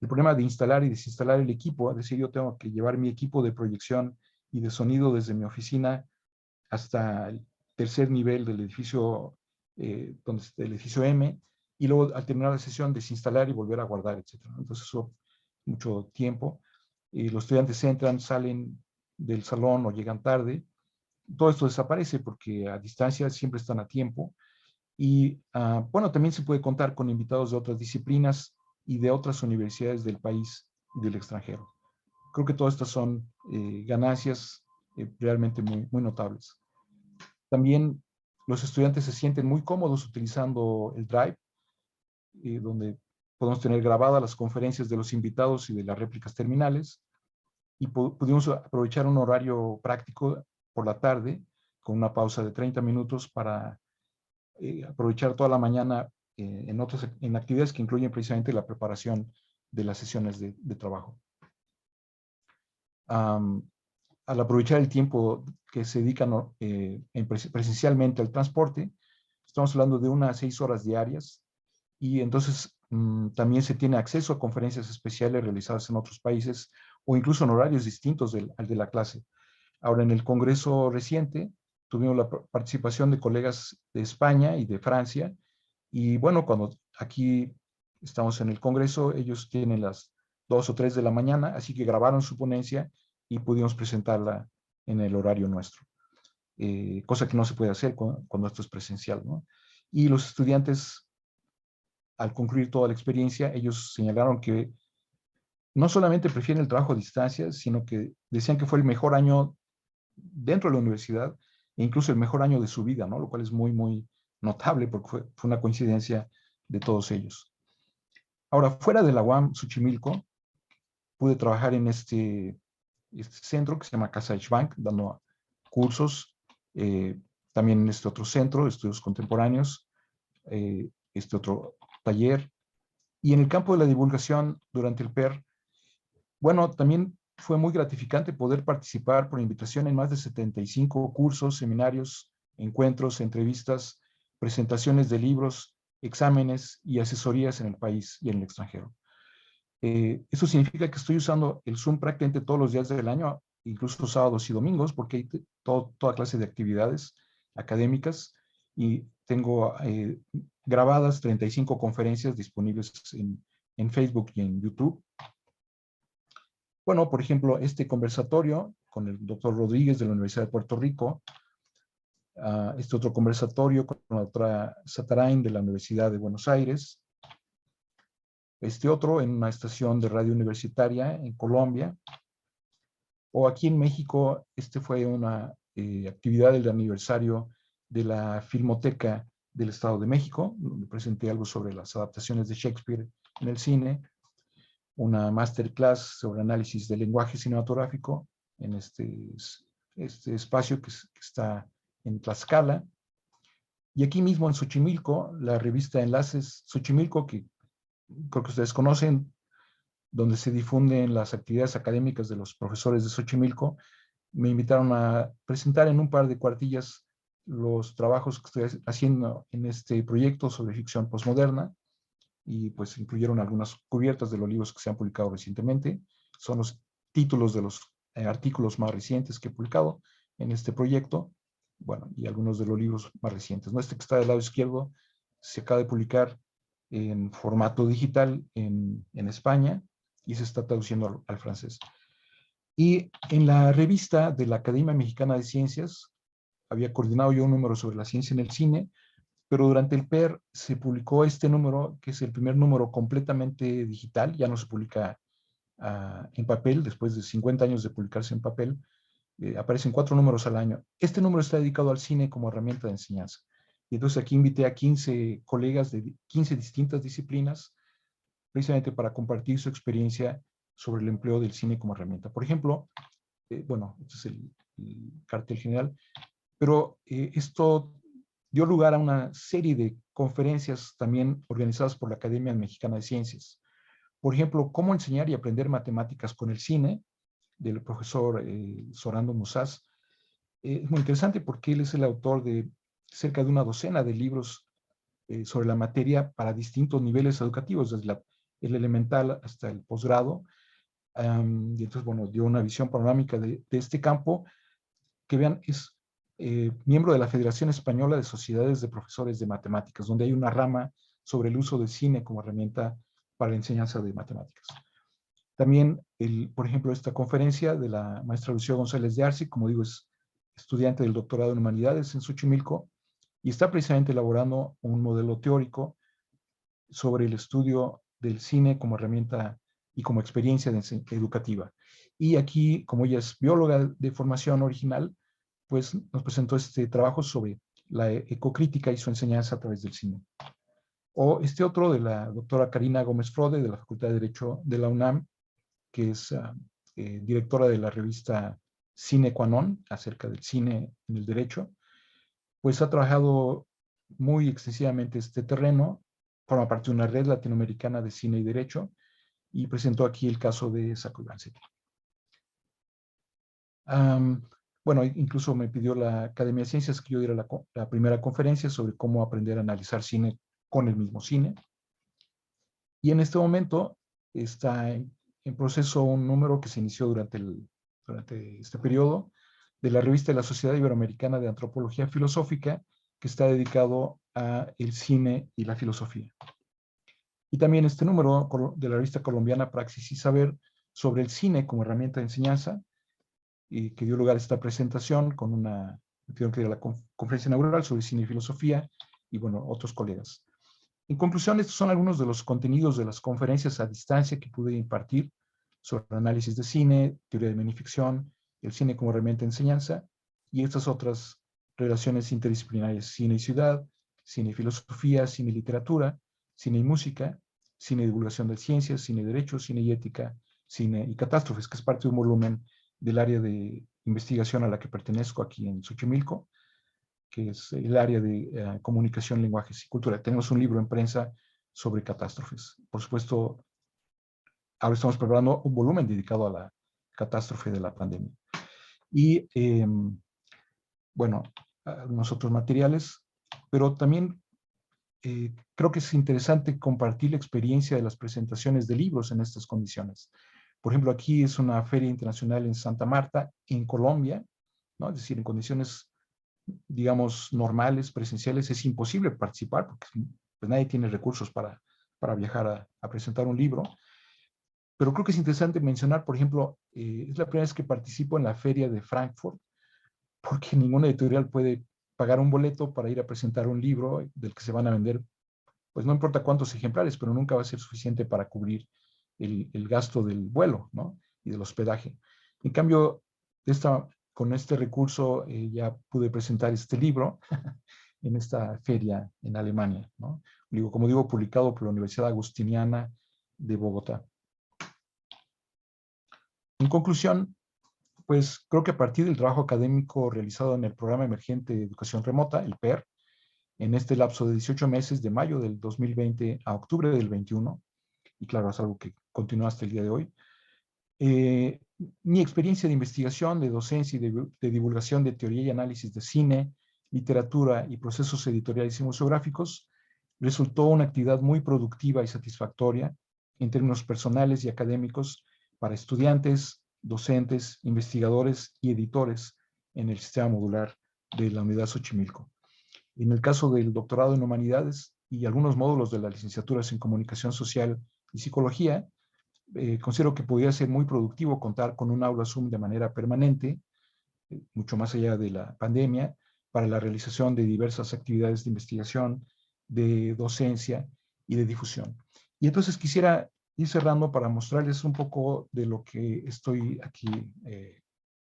El problema de instalar y desinstalar el equipo, es decir, yo tengo que llevar mi equipo de proyección y de sonido desde mi oficina hasta el tercer nivel del edificio, donde está el edificio M, y luego al terminar la sesión desinstalar y volver a guardar, etc. Entonces eso, mucho tiempo. Los estudiantes entran, salen del salón o llegan tarde. Todo esto desaparece porque a distancia siempre están a tiempo. Y bueno, también se puede contar con invitados de otras disciplinas y de otras universidades del país y del extranjero. Creo que todas estas son ganancias realmente muy notables. También los estudiantes se sienten muy cómodos utilizando el Drive, donde podemos tener grabadas las conferencias de los invitados y de las réplicas terminales, y pudimos aprovechar un horario práctico por la tarde, con una pausa de 30 minutos para aprovechar toda la mañana en actividades que incluyen precisamente la preparación de las sesiones de trabajo. Al aprovechar el tiempo que se dedican presencialmente al transporte, Estamos hablando de unas 6 horas diarias y entonces también se tiene acceso a conferencias especiales realizadas en otros países o incluso en horarios distintos al de la clase. Ahora, en el congreso reciente tuvimos la participación de colegas de España y de Francia y bueno, cuando aquí estamos en el congreso, ellos tienen las 2 o 3 de la mañana, así que grabaron su ponencia y pudimos presentarla en el horario nuestro. Cosa que no se puede hacer cuando esto es presencial, ¿no? Y los estudiantes, al concluir toda la experiencia, ellos señalaron que no solamente prefieren el trabajo a distancia, sino que decían que fue el mejor año dentro de la universidad e incluso el mejor año de su vida, ¿no? Lo cual es muy, muy notable porque fue una coincidencia de todos ellos. Ahora, fuera de la UAM Xochimilco, pude trabajar en este centro que se llama Casa Bank, dando cursos, también en este otro centro, estudios contemporáneos, este otro taller. Y en el campo de la divulgación durante el PER, bueno, también fue muy gratificante poder participar por invitación en más de 75 cursos, seminarios, encuentros, entrevistas, presentaciones de libros, exámenes y asesorías en el país y en el extranjero. Eso significa que estoy usando el Zoom prácticamente todos los días del año, incluso sábados y domingos, porque hay toda clase de actividades académicas y tengo grabadas 35 conferencias disponibles en Facebook y en YouTube. Bueno, por ejemplo, este conversatorio con el doctor Rodríguez de la Universidad de Puerto Rico, este otro conversatorio con la doctora Satarain de la Universidad de Buenos Aires, este otro en una estación de radio universitaria en Colombia, o aquí en México, este fue una actividad del aniversario de la Filmoteca del Estado de México, donde presenté algo sobre las adaptaciones de Shakespeare en el cine, una masterclass sobre análisis del lenguaje cinematográfico en este espacio que está en Tlaxcala. Y aquí mismo en Xochimilco, la revista Enlaces Xochimilco, que creo que ustedes conocen, donde se difunden las actividades académicas de los profesores de Xochimilco, me invitaron a presentar en un par de cuartillas los trabajos que estoy haciendo en este proyecto sobre ficción postmoderna, y pues incluyeron algunas cubiertas de los libros que se han publicado recientemente. Son los títulos de los artículos más recientes que he publicado en este proyecto, bueno, y algunos de los libros más recientes. ¿No? Este que está del lado izquierdo se acaba de publicar en formato digital en España y se está traduciendo al francés. Y en la revista de la Academia Mexicana de Ciencias, había coordinado yo un número sobre la ciencia en el cine, pero durante el PER se publicó este número, que es el primer número completamente digital, ya no se publica en papel, después de 50 años de publicarse en papel, aparecen 4 números al año. Este número está dedicado al cine como herramienta de enseñanza. Y entonces aquí invité a 15 colegas de 15 distintas disciplinas, precisamente para compartir su experiencia sobre el empleo del cine como herramienta. Por ejemplo, bueno, este es el cartel general, pero esto dio lugar a una serie de conferencias también organizadas por la Academia Mexicana de Ciencias. Por ejemplo, cómo enseñar y aprender matemáticas con el cine, del profesor Sorando Musaz. Es muy interesante porque él es el autor de cerca de una docena de libros sobre la materia para distintos niveles educativos, desde el elemental hasta el posgrado. Y entonces, bueno, dio una visión panorámica de este campo, que vean, es miembro de la Federación Española de Sociedades de Profesores de Matemáticas, donde hay una rama sobre el uso del cine como herramienta para la enseñanza de matemáticas. También, por ejemplo, esta conferencia de la maestra Lucía González de Arce, como digo, es estudiante del doctorado en Humanidades en Xochimilco, y está precisamente elaborando un modelo teórico sobre el estudio del cine como herramienta y como experiencia educativa. Y aquí, como ella es bióloga de formación original, pues nos presentó este trabajo sobre la ecocrítica y su enseñanza a través del cine. O este otro de la doctora Karina Gómez Frode, de la Facultad de Derecho de la UNAM, que es directora de la revista Cine Qua Non, acerca del cine en el derecho, pues ha trabajado muy extensivamente este terreno, forma parte de una red latinoamericana de cine y derecho, y presentó aquí el caso de Sacco Vanzetti. Bueno, bueno, incluso me pidió la Academia de Ciencias que yo diera la primera conferencia sobre cómo aprender a analizar cine con el mismo cine. Y en este momento está en proceso un número que se inició durante este periodo de la revista de la Sociedad Iberoamericana de Antropología Filosófica, que está dedicado a el cine y la filosofía. Y también este número de la revista colombiana Praxis y Saber sobre el cine como herramienta de enseñanza, y que dio lugar a esta presentación con tuvieron que ir a la conferencia inaugural sobre cine y filosofía, y bueno, otros colegas. En conclusión, estos son algunos de los contenidos de las conferencias a distancia que pude impartir sobre análisis de cine, teoría de minificción, el cine como herramienta de enseñanza, y estas otras relaciones interdisciplinarias: cine y ciudad, cine y filosofía, cine y literatura, cine y música, cine y divulgación de ciencias, cine y derechos, cine y ética, cine y catástrofes, que es parte de un volumen del área de investigación a la que pertenezco aquí en Xochimilco, que es el área de comunicación, lenguajes y cultura. Tenemos un libro en prensa sobre catástrofes. Por supuesto, ahora estamos preparando un volumen dedicado a la catástrofe de la pandemia. Y, bueno, algunos otros materiales, pero también creo que es interesante compartir la experiencia de las presentaciones de libros en estas condiciones. Por ejemplo, aquí es una feria internacional en Santa Marta, en Colombia, ¿no? Es decir, en condiciones, digamos, normales, presenciales, es imposible participar porque pues, nadie tiene recursos para viajar a presentar un libro. Pero creo que es interesante mencionar, por ejemplo, es la primera vez que participo en la feria de Frankfurt, porque ninguna editorial puede pagar un boleto para ir a presentar un libro del que se van a vender, pues no importa cuántos ejemplares, pero nunca va a ser suficiente para cubrir el gasto del vuelo, ¿no? Y del hospedaje. En cambio, con este recurso ya pude presentar este libro en esta feria en Alemania, ¿no? Un libro, como digo, publicado por la Universidad Agustiniana de Bogotá. En conclusión, pues creo que a partir del trabajo académico realizado en el Programa Emergente de Educación Remota, el PER, en este lapso de 18 meses, de mayo del 2020 a octubre del 21, y claro, es algo que continúa hasta el día de hoy, mi experiencia de investigación, de docencia y de divulgación de teoría y análisis de cine, literatura y procesos editoriales y museográficos resultó una actividad muy productiva y satisfactoria en términos personales y académicos para estudiantes, docentes, investigadores y editores en el sistema modular de la Unidad Xochimilco. En el caso del doctorado en humanidades y algunos módulos de las licenciaturas en comunicación social y psicología, considero que podría ser muy productivo contar con un aula Zoom de manera permanente, mucho más allá de la pandemia, para la realización de diversas actividades de investigación, de docencia y de difusión. Y entonces quisiera ir cerrando para mostrarles un poco de lo que estoy aquí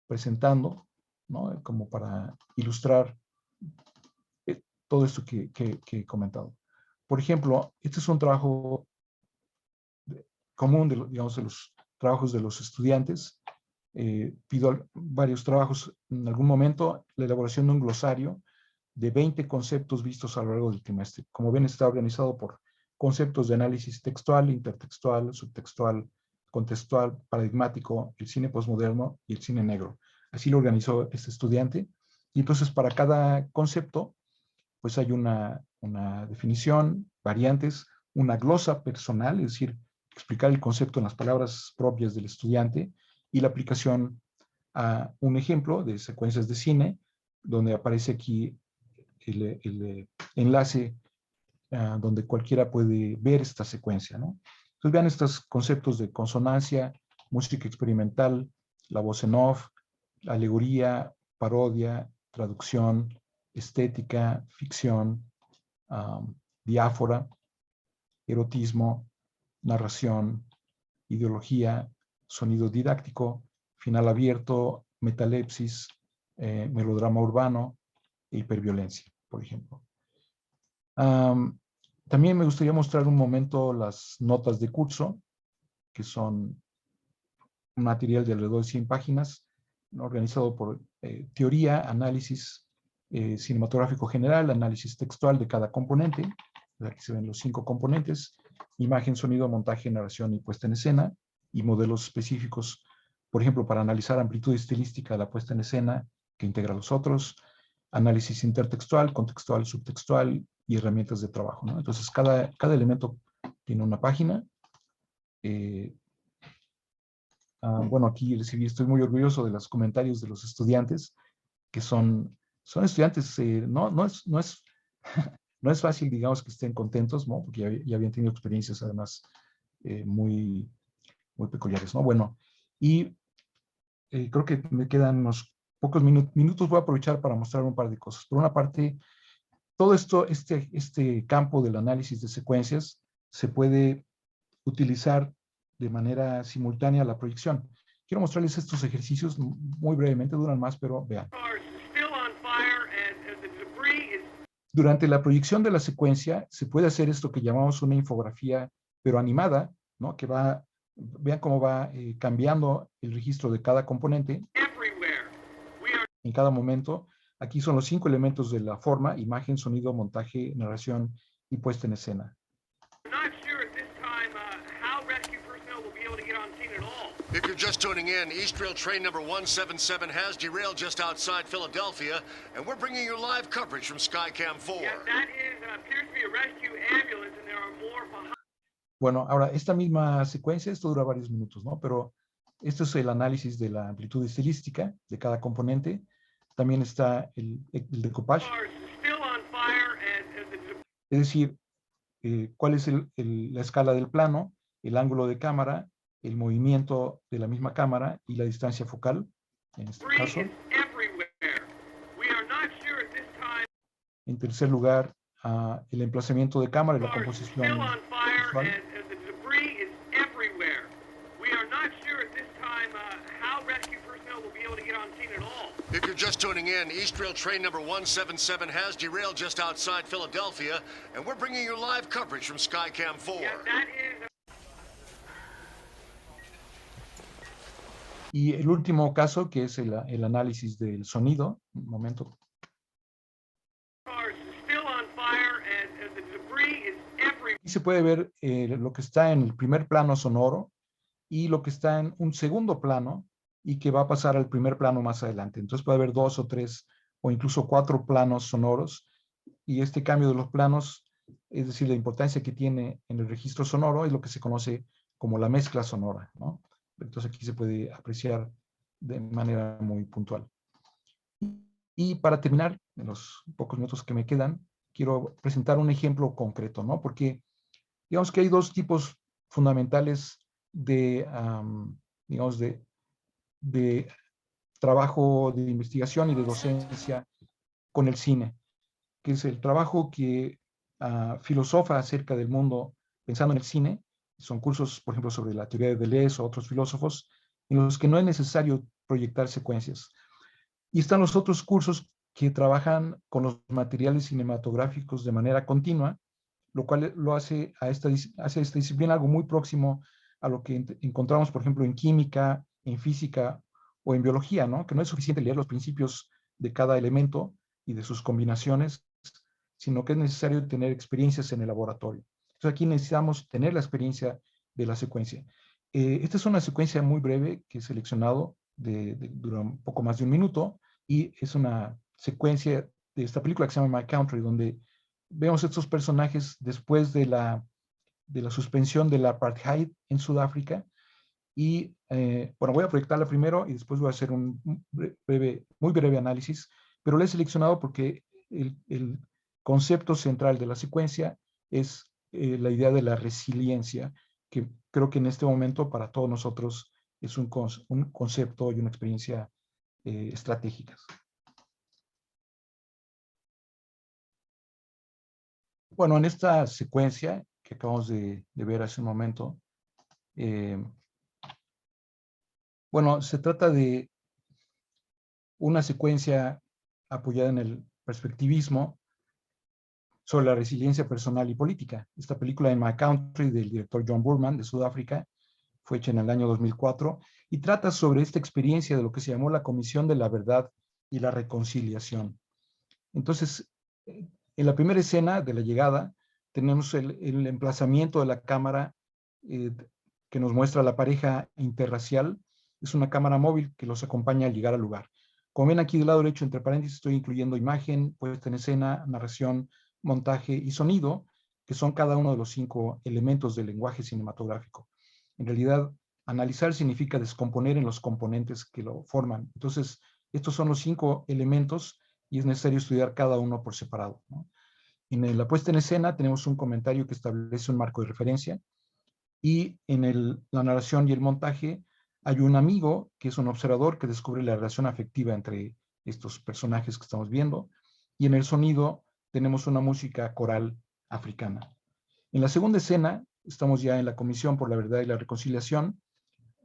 presentando, ¿no? Como para ilustrar todo esto que he comentado. Por ejemplo, este es un trabajo común digamos, de los trabajos de los estudiantes. Pido varios trabajos en algún momento, la elaboración de un glosario de 20 conceptos vistos a lo largo del trimestre. Como ven, está organizado por conceptos de análisis textual, intertextual, subtextual, contextual, paradigmático, el cine postmoderno y el cine negro. Así lo organizó este estudiante. Y entonces para cada concepto, pues hay una definición, variantes, una glosa personal, es decir, explicar el concepto en las palabras propias del estudiante, y la aplicación a un ejemplo de secuencias de cine, donde aparece aquí el enlace donde cualquiera puede ver esta secuencia, ¿no? Entonces vean estos conceptos de consonancia, música experimental, la voz en off, alegoría, parodia, traducción, estética, ficción, diáfora, erotismo, narración, ideología, sonido didáctico, final abierto, metalepsis, melodrama urbano e hiperviolencia, por ejemplo. También me gustaría mostrar un momento las notas de curso, que son un material de alrededor de 100 páginas, organizado por teoría, análisis cinematográfico general, análisis textual de cada componente. Aquí se ven los 5 componentes: imagen, sonido, montaje, narración y puesta en escena, y modelos específicos, por ejemplo, para analizar amplitud estilística de la puesta en escena que integra los otros, análisis intertextual, contextual, subtextual y herramientas de trabajo, ¿no? Entonces, cada elemento tiene una página. Bueno, aquí estoy muy orgulloso de los comentarios de los estudiantes, que son estudiantes, no es fácil, digamos, que estén contentos, ¿no? Porque ya habían tenido experiencias, además, muy peculiares, ¿no? Bueno, y creo que me quedan unos pocos minutos. Voy a aprovechar para mostrar un par de cosas. Por una parte, todo esto, este campo del análisis de secuencias se puede utilizar de manera simultánea la proyección. Quiero mostrarles estos ejercicios muy brevemente, duran más, pero vean. Durante la proyección de la secuencia se puede hacer esto que llamamos una infografía, pero animada, ¿no? Que vean cómo va cambiando el registro de cada componente en cada momento. Aquí son los 5 elementos de la forma: imagen, sonido, montaje, narración y puesta en escena. If you're just tuning in, East Rail train number 177 has derailed just outside Philadelphia, and we're bringing you live coverage from Skycam 4. Yeah, that appears to be a rescue ambulance, and there are more behind. Bueno, ahora, esta misma secuencia, esto dura varios minutos, ¿no? Pero esto es el análisis de la amplitud estilística de cada componente. También está el decoupage. Es decir, cuál es la escala del plano, el ángulo de cámara, el movimiento de la misma cámara y la distancia focal, en este caso. En tercer lugar, el emplazamiento de cámara y la composición visual. If you're just tuning in, East Rail train number 177 has derailed just outside Philadelphia, and we're bringing you live coverage from Skycam 4. Yeah, that is. Y el último caso, que es el análisis del sonido. Un momento. Aquí se puede ver lo que está en el primer plano sonoro y lo que está en un segundo plano y que va a pasar al primer plano más adelante. Entonces puede haber 2 o 3 o incluso 4 planos sonoros, y este cambio de los planos, es decir, la importancia que tiene en el registro sonoro, es lo que se conoce como la mezcla sonora, ¿no? Entonces aquí se puede apreciar de manera muy puntual. Y para terminar, en los pocos minutos que me quedan, quiero presentar un ejemplo concreto, ¿no? Porque digamos que hay 2 tipos fundamentales de, digamos, de trabajo de investigación y de docencia con el cine, que es el trabajo que filosofa acerca del mundo pensando en el cine. Son cursos, por ejemplo, sobre la teoría de Deleuze o otros filósofos, en los que no es necesario proyectar secuencias. Y están los otros cursos que trabajan con los materiales cinematográficos de manera continua, lo cual lo hace a esta disciplina algo muy próximo a lo que encontramos, por ejemplo, en química, en física o en biología, ¿no? Que no es suficiente leer los principios de cada elemento y de sus combinaciones, sino que es necesario tener experiencias en el laboratorio. Entonces aquí necesitamos tener la experiencia de la secuencia. Esta es una secuencia muy breve que he seleccionado, dura un poco más de 1 minuto, y es una secuencia de esta película que se llama My Country, donde vemos estos personajes después de la suspensión del apartheid en Sudáfrica. Y bueno, voy a proyectarla primero y después voy a hacer un muy breve análisis, pero la he seleccionado porque el concepto central de la secuencia es la idea de la resiliencia, que creo que en este momento para todos nosotros es un concepto y una experiencia estratégicas. Bueno, en esta secuencia que acabamos de ver hace un momento, bueno, se trata de una secuencia apoyada en el perspectivismo sobre la resiliencia personal y política. Esta película en My Country, del director John Boorman, de Sudáfrica, fue hecha en el año 2004 y trata sobre esta experiencia de lo que se llamó la Comisión de la Verdad y la Reconciliación. Entonces, en la primera escena de la llegada, tenemos el emplazamiento de la cámara que nos muestra a la pareja interracial. Es una cámara móvil que los acompaña al llegar al lugar. Como ven aquí del lado derecho, entre paréntesis, estoy incluyendo imagen, puesta en escena, narración, montaje y sonido, que son cada uno de los 5 elementos del lenguaje cinematográfico. En realidad, analizar significa descomponer en los componentes que lo forman. Entonces, estos son los 5 elementos y es necesario estudiar cada uno por separado, ¿no? En la puesta en escena tenemos un comentario que establece un marco de referencia, y en la narración y el montaje hay un amigo que es un observador que descubre la relación afectiva entre estos personajes que estamos viendo, y en el sonido tenemos una música coral africana. En la segunda escena estamos ya en la Comisión por la Verdad y la Reconciliación,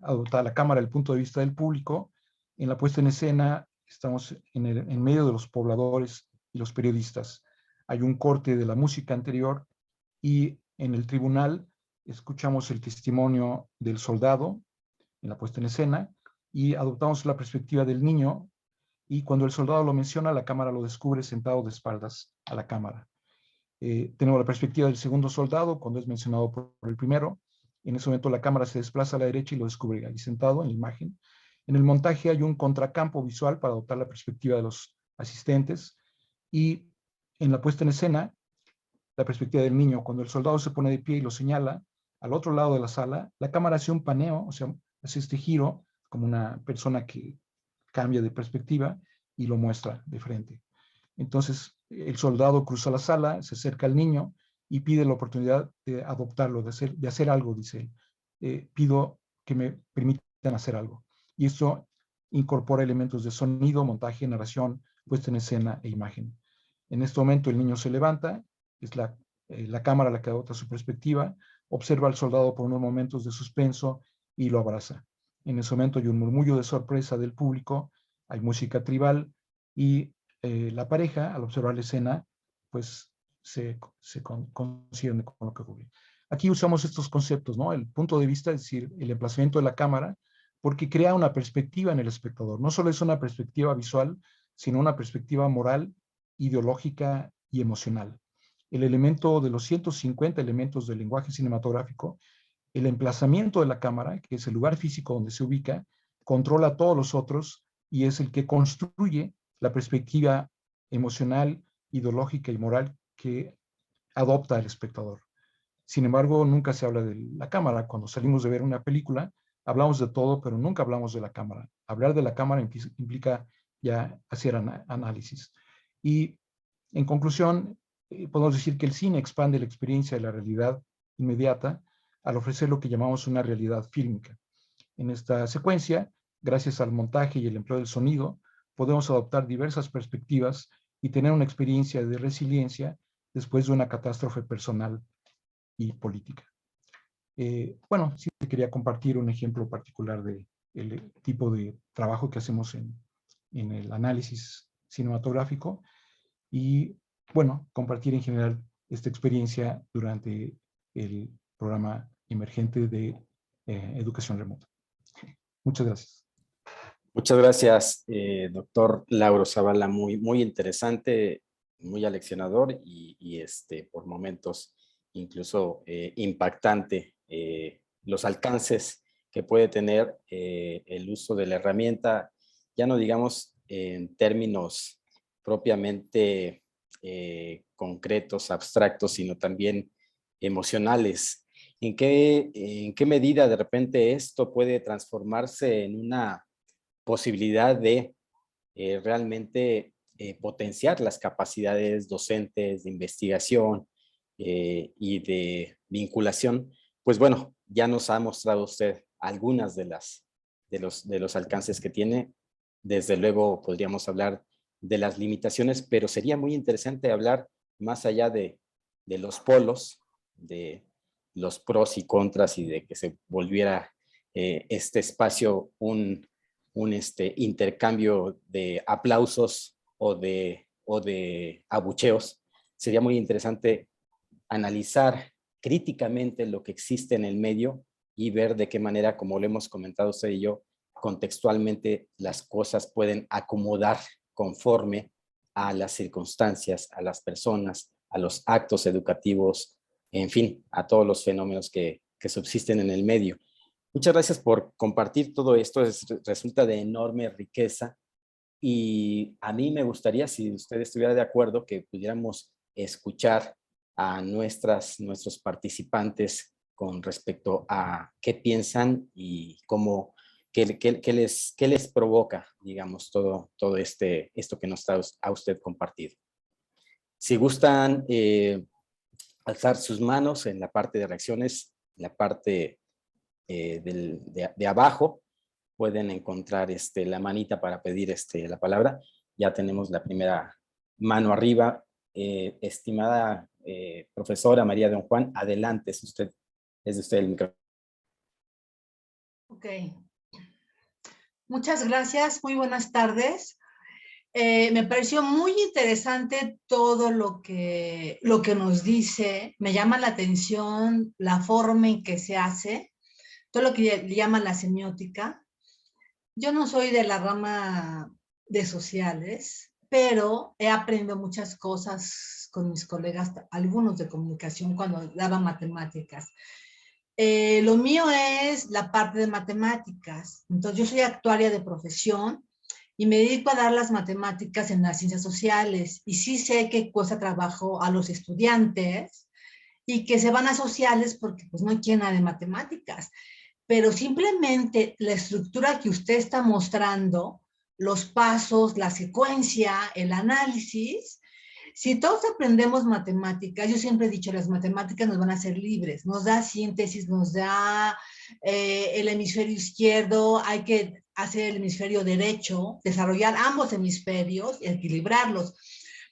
adoptada la cámara el punto de vista del público. En la puesta en escena estamos en medio de los pobladores y los periodistas. Hay un corte de la música anterior y en el tribunal escuchamos el testimonio del soldado en la puesta en escena y adoptamos la perspectiva del niño, y cuando el soldado lo menciona, la cámara lo descubre sentado de espaldas a la cámara. Tenemos la perspectiva del segundo soldado cuando es mencionado por el primero. En ese momento la cámara se desplaza a la derecha y lo descubre ahí sentado en la imagen. En el montaje hay un contracampo visual para adoptar la perspectiva de los asistentes, y en la puesta en escena la perspectiva del niño. Cuando el soldado se pone de pie y lo señala al otro lado de la sala, la cámara hace un paneo, o sea, hace este giro como una persona que cambia de perspectiva y lo muestra de frente. Entonces, el soldado cruza la sala, se acerca al niño y pide la oportunidad de adoptarlo, de hacer algo, dice él. Pido que me permitan hacer algo. Y esto incorpora elementos de sonido, montaje, narración, puesta en escena e imagen. En este momento el niño se levanta, es la cámara la que adopta su perspectiva, observa al soldado por unos momentos de suspenso y lo abraza. En ese momento hay un murmullo de sorpresa del público, hay música tribal y la pareja, al observar la escena, pues se concierne con lo que ocurre. Aquí usamos estos conceptos, ¿no? El punto de vista, es decir, el emplazamiento de la cámara, porque crea una perspectiva en el espectador. No solo es una perspectiva visual, sino una perspectiva moral, ideológica y emocional. El elemento de los 150 elementos del lenguaje cinematográfico, el emplazamiento de la cámara, que es el lugar físico donde se ubica, controla a todos los otros y es el que construye la perspectiva emocional, ideológica y moral que adopta el espectador. Sin embargo, nunca se habla de la cámara. Cuando salimos de ver una película, hablamos de todo, pero nunca hablamos de la cámara. Hablar de la cámara implica ya hacer análisis. Y en conclusión, podemos decir que el cine expande la experiencia de la realidad inmediata al ofrecer lo que llamamos una realidad fílmica. En esta secuencia, gracias al montaje y el empleo del sonido, podemos adoptar diversas perspectivas y tener una experiencia de resiliencia después de una catástrofe personal y política. Bueno, sí quería compartir un ejemplo particular del tipo de trabajo que hacemos en el análisis cinematográfico y, bueno, compartir en general esta experiencia durante el programa emergente de educación remota. Muchas gracias. Muchas gracias, doctor Lauro Zavala. Muy interesante, muy aleccionador y por momentos incluso impactante los alcances que puede tener el uso de la herramienta, ya no digamos en términos propiamente concretos, abstractos, sino también emocionales. ¿En qué medida de repente esto puede transformarse en una posibilidad de realmente potenciar las capacidades docentes, de investigación y de vinculación? Pues bueno, ya nos ha mostrado usted algunas de los alcances que tiene. Desde luego podríamos hablar de las limitaciones, pero sería muy interesante hablar más allá de los polos, de los pros y contras, y de que se volviera este espacio un intercambio de aplausos o de abucheos. Sería muy interesante analizar críticamente lo que existe en el medio y ver de qué manera, como lo hemos comentado usted y yo, contextualmente las cosas pueden acomodar conforme a las circunstancias, a las personas, a los actos educativos, en fin, a todos los fenómenos que subsisten en el medio. Muchas gracias por compartir todo esto. Resulta de enorme riqueza Y a mí me gustaría, si usted estuviera de acuerdo, que pudiéramos escuchar a nuestros participantes con respecto a qué piensan y cómo, qué les provoca, digamos, todo esto que nos ha usted compartido. Si gustan alzar sus manos en la parte de reacciones, en la parte de abajo, pueden encontrar la manita para pedir la palabra. Ya tenemos la primera mano arriba. Estimada profesora María Don Juan, adelante, es de usted el micrófono. Ok. Muchas gracias, muy buenas tardes. Me pareció muy interesante todo lo que nos dice. Me llama la atención la forma en que se hace, todo lo que le llaman la semiótica. Yo no soy de la rama de sociales, pero he aprendido muchas cosas con mis colegas, algunos de comunicación, cuando daban matemáticas. Lo mío es la parte de matemáticas. Entonces, yo soy actuaria de profesión y me dedico a dar las matemáticas en las ciencias sociales. Y sí sé que cuesta trabajo a los estudiantes y que se van a sociales porque pues no hay quien de matemáticas. Pero simplemente la estructura que usted está mostrando, los pasos, la secuencia, el análisis, si todos aprendemos matemáticas, yo siempre he dicho, las matemáticas nos van a hacer libres, nos da síntesis, nos da el hemisferio izquierdo, hay que hacer el hemisferio derecho, desarrollar ambos hemisferios y equilibrarlos.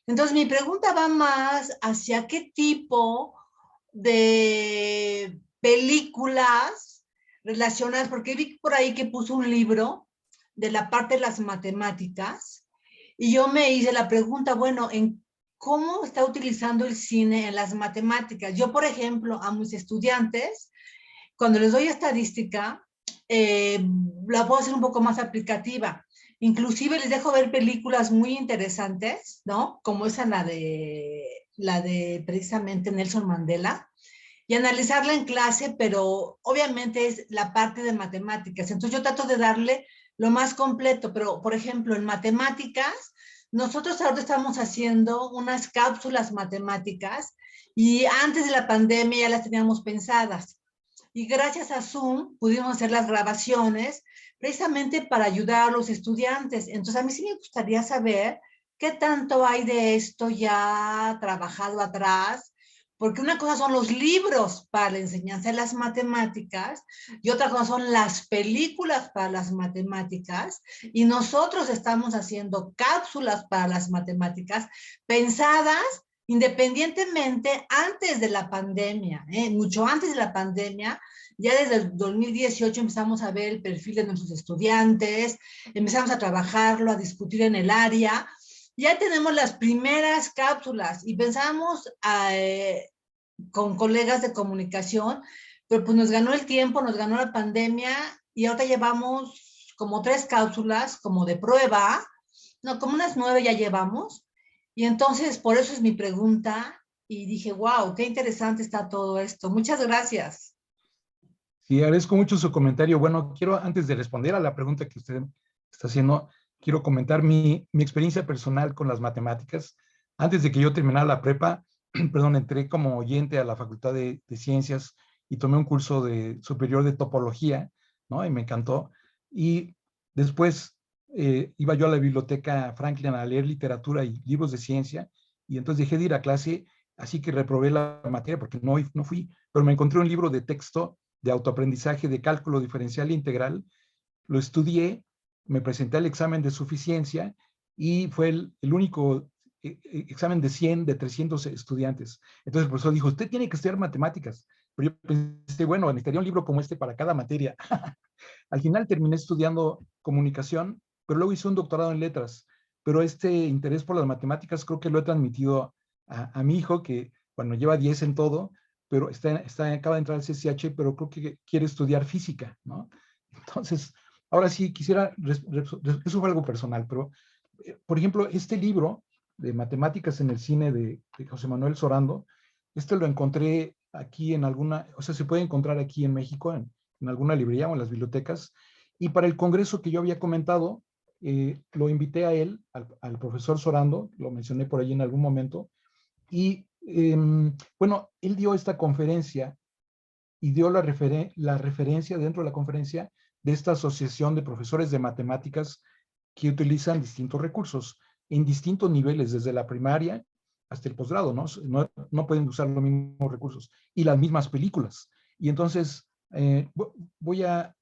Entonces mi pregunta va más hacia qué tipo de películas relacionadas, porque vi por ahí que puso un libro de la parte de las matemáticas y yo me hice la pregunta, bueno, ¿en cómo está utilizando el cine en las matemáticas? Yo, por ejemplo, a mis estudiantes, cuando les doy estadística, la puedo hacer un poco más aplicativa. Inclusive les dejo ver películas muy interesantes, ¿no? Como esa, la de precisamente Nelson Mandela, y analizarla en clase, pero obviamente es la parte de matemáticas. Entonces yo trato de darle lo más completo, pero por ejemplo en matemáticas, nosotros ahora estamos haciendo unas cápsulas matemáticas y antes de la pandemia ya las teníamos pensadas. Y gracias a Zoom pudimos hacer las grabaciones precisamente para ayudar a los estudiantes. Entonces a mí sí me gustaría saber qué tanto hay de esto ya trabajado atrás, porque una cosa son los libros para la enseñanza de las matemáticas y otra cosa son las películas para las matemáticas, y nosotros estamos haciendo cápsulas para las matemáticas pensadas independientemente antes de la pandemia, mucho antes de la pandemia. Ya desde el 2018 empezamos a ver el perfil de nuestros estudiantes, empezamos a trabajarlo, a discutir en el área. Ya tenemos las primeras cápsulas y pensamos con colegas de comunicación, pero pues nos ganó el tiempo, nos ganó la pandemia y ahora llevamos como 3 cápsulas como de prueba, no, como unas 9 ya llevamos. Y entonces por eso es mi pregunta y dije, wow, qué interesante está todo esto. Muchas gracias. Sí, agradezco mucho su comentario. Bueno, quiero, antes de responder a la pregunta que usted está haciendo, quiero comentar mi experiencia personal con las matemáticas. Antes de que yo terminara la prepa, perdón, entré como oyente a la Facultad de Ciencias y tomé un curso superior de topología, ¿no? Y me encantó. Y después iba yo a la biblioteca Franklin a leer literatura y libros de ciencia, y entonces dejé de ir a clase, así que reprobé la materia porque no fui, pero me encontré un libro de texto de autoaprendizaje de cálculo diferencial e integral, lo estudié, me presenté al examen de suficiencia y fue el único examen de 100 de 300 estudiantes. Entonces el profesor dijo, usted tiene que estudiar matemáticas. Pero yo pensé, bueno, necesitaría un libro como este para cada materia. Al final terminé estudiando comunicación, pero luego hice un doctorado en letras. Pero este interés por las matemáticas creo que lo he transmitido a mi hijo, que bueno, lleva 10 en todo, pero acaba de entrar al CCH, pero creo que quiere estudiar física, ¿no? Entonces, ahora sí quisiera, eso fue algo personal, pero, por ejemplo, este libro de Matemáticas en el Cine de José Manuel Sorando, lo encontré aquí en alguna, o sea, se puede encontrar aquí en México, en alguna librería o en las bibliotecas, y para el congreso que yo había comentado, lo invité a él, al profesor Sorando, lo mencioné por ahí en algún momento, y bueno, él dio esta conferencia y dio la referencia dentro de la conferencia de esta asociación de profesores de matemáticas que utilizan distintos recursos en distintos niveles, desde la primaria hasta el posgrado, ¿no? No pueden usar los mismos recursos y las mismas películas. Y entonces voy a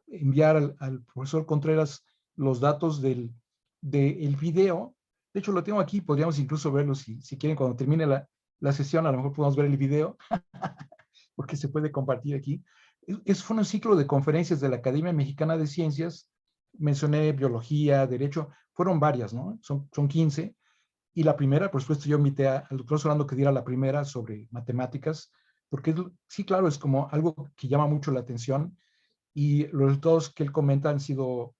enviar al profesor Contreras los datos del video. De hecho, lo tengo aquí, podríamos incluso verlo si quieren cuando termine la sesión, a lo mejor podemos ver el video, porque se puede compartir aquí. Fue un ciclo de conferencias de la Academia Mexicana de Ciencias, mencioné biología, derecho, fueron varias, ¿no? Son 15, y la primera, por supuesto, yo invité al doctor Sorando que diera la primera sobre matemáticas, porque sí, claro, es como algo que llama mucho la atención, y los resultados que él comenta han sido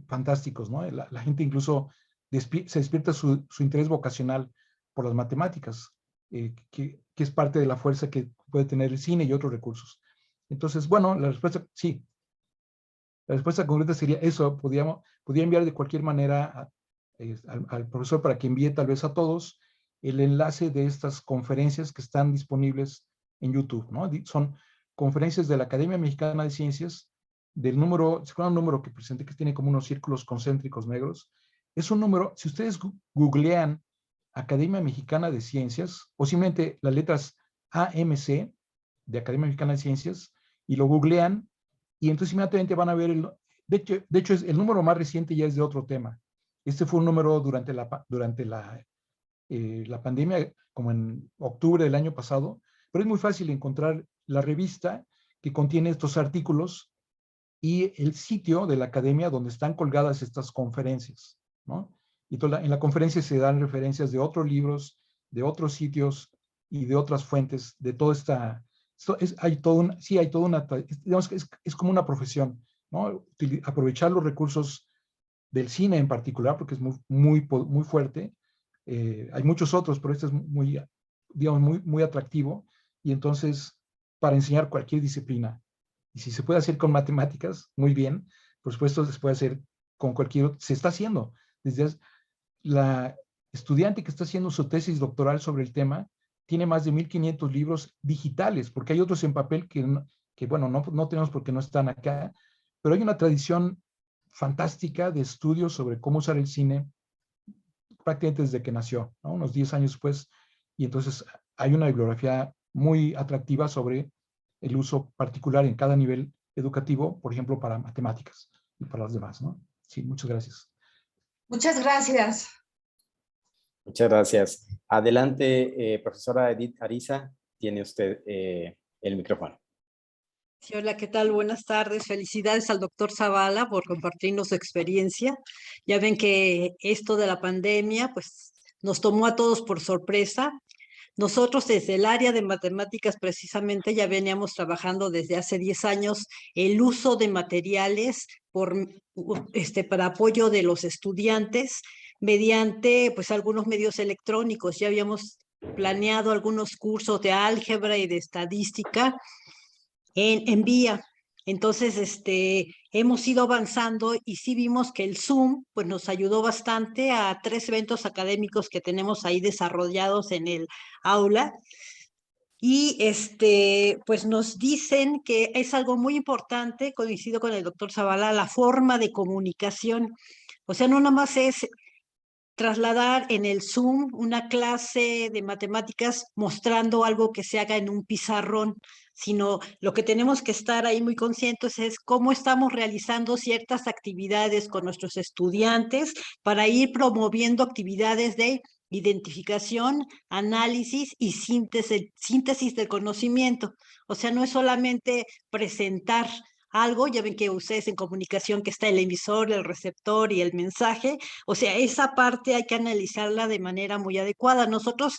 fantásticos, ¿no? La gente incluso se despierta su interés vocacional por las matemáticas, que es parte de la fuerza que puede tener el cine y otros recursos. Entonces, bueno, la respuesta, sí. La respuesta concreta sería eso. Podía enviar de cualquier manera al profesor para que envíe tal vez a todos el enlace de estas conferencias que están disponibles en YouTube, ¿no? Son conferencias de la Academia Mexicana de Ciencias, del número, ¿se acuerdan un número que presenté que tiene como unos círculos concéntricos negros? Es un número, si ustedes googlean Academia Mexicana de Ciencias, o simplemente las letras AMC de Academia Mexicana de Ciencias, y lo googlean, y entonces inmediatamente van a ver, de hecho el número más reciente ya es de otro tema. Este fue un número durante la pandemia, como en octubre del año pasado, pero es muy fácil encontrar la revista que contiene estos artículos y el sitio de la academia donde están colgadas estas conferencias, ¿no? Y en la conferencia se dan referencias de otros libros, de otros sitios y de otras fuentes, de toda esta... hay toda una, digamos que es como una profesión, ¿no? Aprovechar los recursos del cine en particular, porque es muy fuerte. Hay muchos otros, pero este es muy atractivo, y entonces para enseñar cualquier disciplina. Y si se puede hacer con matemáticas, muy bien. Por supuesto, se puede hacer con se está haciendo. Desde la estudiante que está haciendo su tesis doctoral sobre el tema, tiene más de 1,500 libros digitales, porque hay otros en papel que bueno, no tenemos porque no están acá, pero hay una tradición fantástica de estudios sobre cómo usar el cine prácticamente desde que nació, ¿no? Unos 10 años después, y entonces hay una bibliografía muy atractiva sobre el uso particular en cada nivel educativo, por ejemplo, para matemáticas y para las demás, ¿no? Sí, muchas gracias. Muchas gracias. Muchas gracias. Adelante, profesora Edith Ariza, tiene usted el micrófono. Sí, hola, ¿qué tal? Buenas tardes. Felicidades al doctor Zavala por compartirnos su experiencia. Ya ven que esto de la pandemia, pues, nos tomó a todos por sorpresa. Nosotros desde el área de matemáticas precisamente ya veníamos trabajando desde hace 10 años el uso de materiales para apoyo de los estudiantes mediante pues algunos medios electrónicos. Ya habíamos planeado algunos cursos de álgebra y de estadística en vía. Entonces, hemos ido avanzando y sí vimos que el Zoom pues, nos ayudó bastante a 3 eventos académicos que tenemos ahí desarrollados en el aula. Y pues nos dicen que es algo muy importante, coincido con el doctor Zavala, la forma de comunicación. O sea, no nada más es trasladar en el Zoom una clase de matemáticas mostrando algo que se haga en un pizarrón, sino lo que tenemos que estar ahí muy conscientes es cómo estamos realizando ciertas actividades con nuestros estudiantes para ir promoviendo actividades de identificación, análisis y síntesis del conocimiento. O sea, no es solamente presentar algo, ya ven que ustedes en comunicación que está el emisor, el receptor y el mensaje, o sea, esa parte hay que analizarla de manera muy adecuada. Nosotros,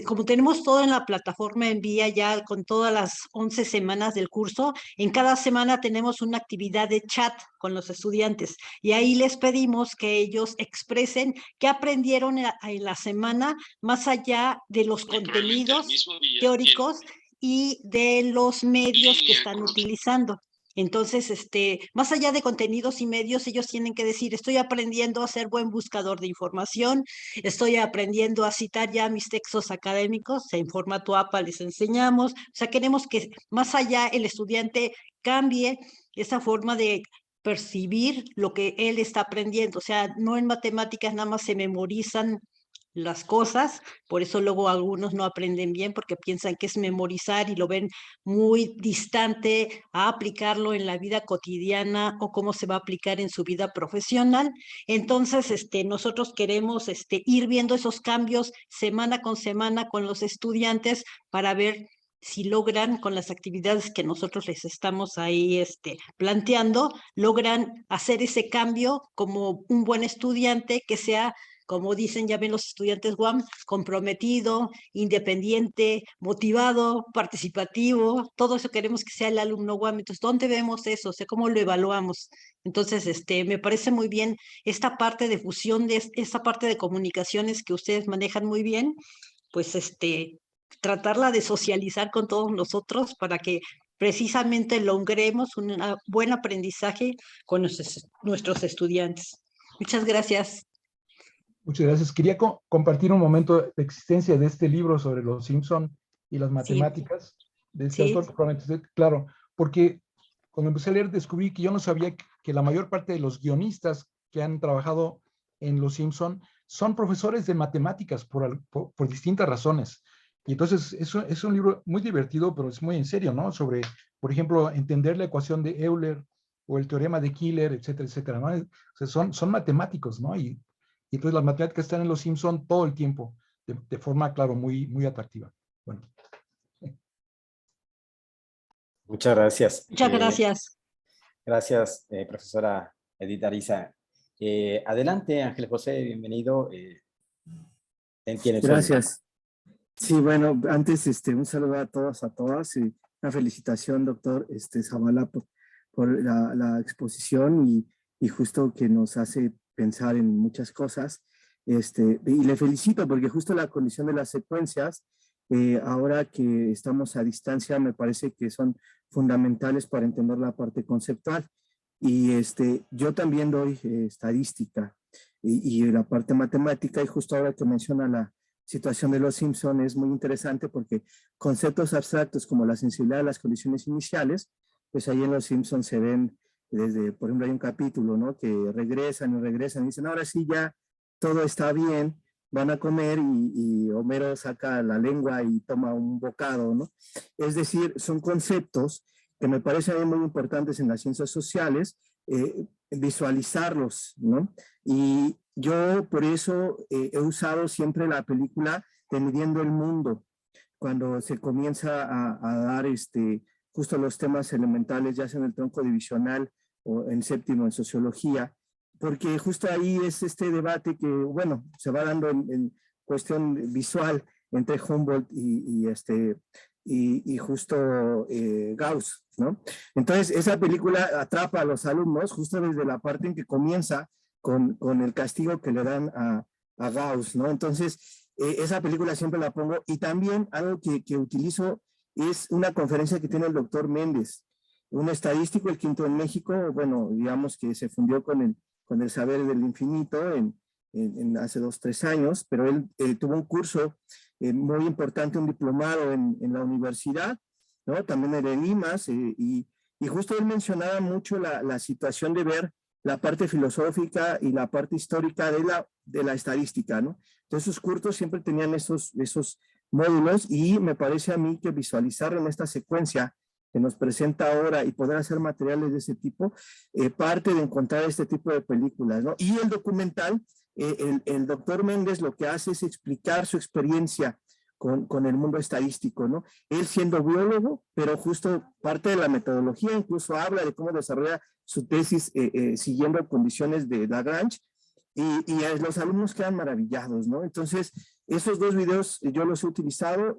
como tenemos todo en la plataforma en vía ya con todas las 11 semanas del curso, en cada semana tenemos una actividad de chat con los estudiantes y ahí les pedimos que ellos expresen qué aprendieron en la semana más allá de los contenidos teóricos y de los medios que están utilizando. Entonces, más allá de contenidos y medios, ellos tienen que decir, estoy aprendiendo a ser buen buscador de información, estoy aprendiendo a citar ya mis textos académicos, en formato APA les enseñamos, o sea, queremos que más allá el estudiante cambie esa forma de percibir lo que él está aprendiendo, o sea, no en matemáticas nada más se memorizan las cosas, por eso luego algunos no aprenden bien porque piensan que es memorizar y lo ven muy distante a aplicarlo en la vida cotidiana o cómo se va a aplicar en su vida profesional. Entonces, nosotros queremos ir viendo esos cambios semana con semana con los estudiantes para ver si logran, con las actividades que nosotros les estamos ahí planteando, logran hacer ese cambio como un buen estudiante que sea, como dicen, ya ven los estudiantes UAM, comprometido, independiente, motivado, participativo, todo eso queremos que sea el alumno UAM. Entonces, ¿dónde vemos eso? O sea, ¿cómo lo evaluamos? Entonces, me parece muy bien esta parte de fusión, de esta parte de comunicaciones que ustedes manejan muy bien, pues, tratarla de socializar con todos nosotros para que precisamente logremos un buen aprendizaje con nuestros estudiantes. Muchas gracias. Muchas gracias. Quería compartir un momento de existencia de este libro sobre los Simpson y las matemáticas de este Sí. autor. Claro, porque cuando empecé a leer descubrí que yo no sabía que la mayor parte de los guionistas que han trabajado en los Simpson son profesores de matemáticas por distintas razones. Y entonces es un libro muy divertido, pero es muy en serio, ¿no? Sobre, por ejemplo, entender la ecuación de Euler o el teorema de Killer, etcétera, etcétera, ¿no? O sea, son matemáticos, ¿no? Y entonces las matemáticas están en los Simpson todo el tiempo, de forma, claro, muy, muy atractiva. Bueno. Muchas gracias. Muchas gracias. Gracias, profesora Edith Ariza. Adelante, Ángel José, bienvenido. Gracias. Sí, bueno, antes un saludo a todos, a todas, y una felicitación, doctor Zavala, por la exposición y justo que nos hace pensar en muchas cosas. Y le felicito porque justo la condición de las secuencias, ahora que estamos a distancia, me parece que son fundamentales para entender la parte conceptual. Y yo también doy estadística y la parte matemática, y justo ahora que menciona la situación de los Simpson es muy interesante porque conceptos abstractos como la sensibilidad de las condiciones iniciales, pues ahí en los Simpson se ven desde, por ejemplo, hay un capítulo, ¿no? Que regresan y dicen, ahora sí ya todo está bien, van a comer y Homero saca la lengua y toma un bocado, ¿no? Es decir, son conceptos que me parecen muy importantes en las ciencias sociales, visualizarlos, ¿no? Y yo por eso he usado siempre la película de Midiendo el Mundo, cuando se comienza a dar justo los temas elementales, ya sea en el tronco divisional o en séptimo en sociología, porque justo ahí es este debate que, bueno, se va dando en cuestión visual entre Humboldt y justo Gauss, ¿no? Entonces, esa película atrapa a los alumnos justo desde la parte en que comienza con el castigo que le dan a Gauss, ¿no? Entonces, esa película siempre la pongo. Y también algo que utilizo es una conferencia que tiene el doctor Méndez, un estadístico, el quinto en México, bueno, digamos que se fundió con el saber del infinito en hace 2 o 3 años, pero él tuvo un curso muy importante, un diplomado en la universidad, ¿no? También en el IMAS, y justo él mencionaba mucho la situación de ver la parte filosófica y la parte histórica de la estadística, ¿no? Entonces sus cursos siempre tenían esos módulos, y me parece a mí que visualizar en esta secuencia que nos presenta ahora y poder hacer materiales de ese tipo, parte de encontrar este tipo de películas, ¿no? Y el documental, el doctor Méndez lo que hace es explicar su experiencia con el mundo estadístico, ¿no? Él siendo biólogo, pero justo parte de la metodología, incluso habla de cómo desarrolla su tesis siguiendo condiciones de Lagrange, y los alumnos quedan maravillados, ¿no? Entonces, esos 2 videos yo los he utilizado,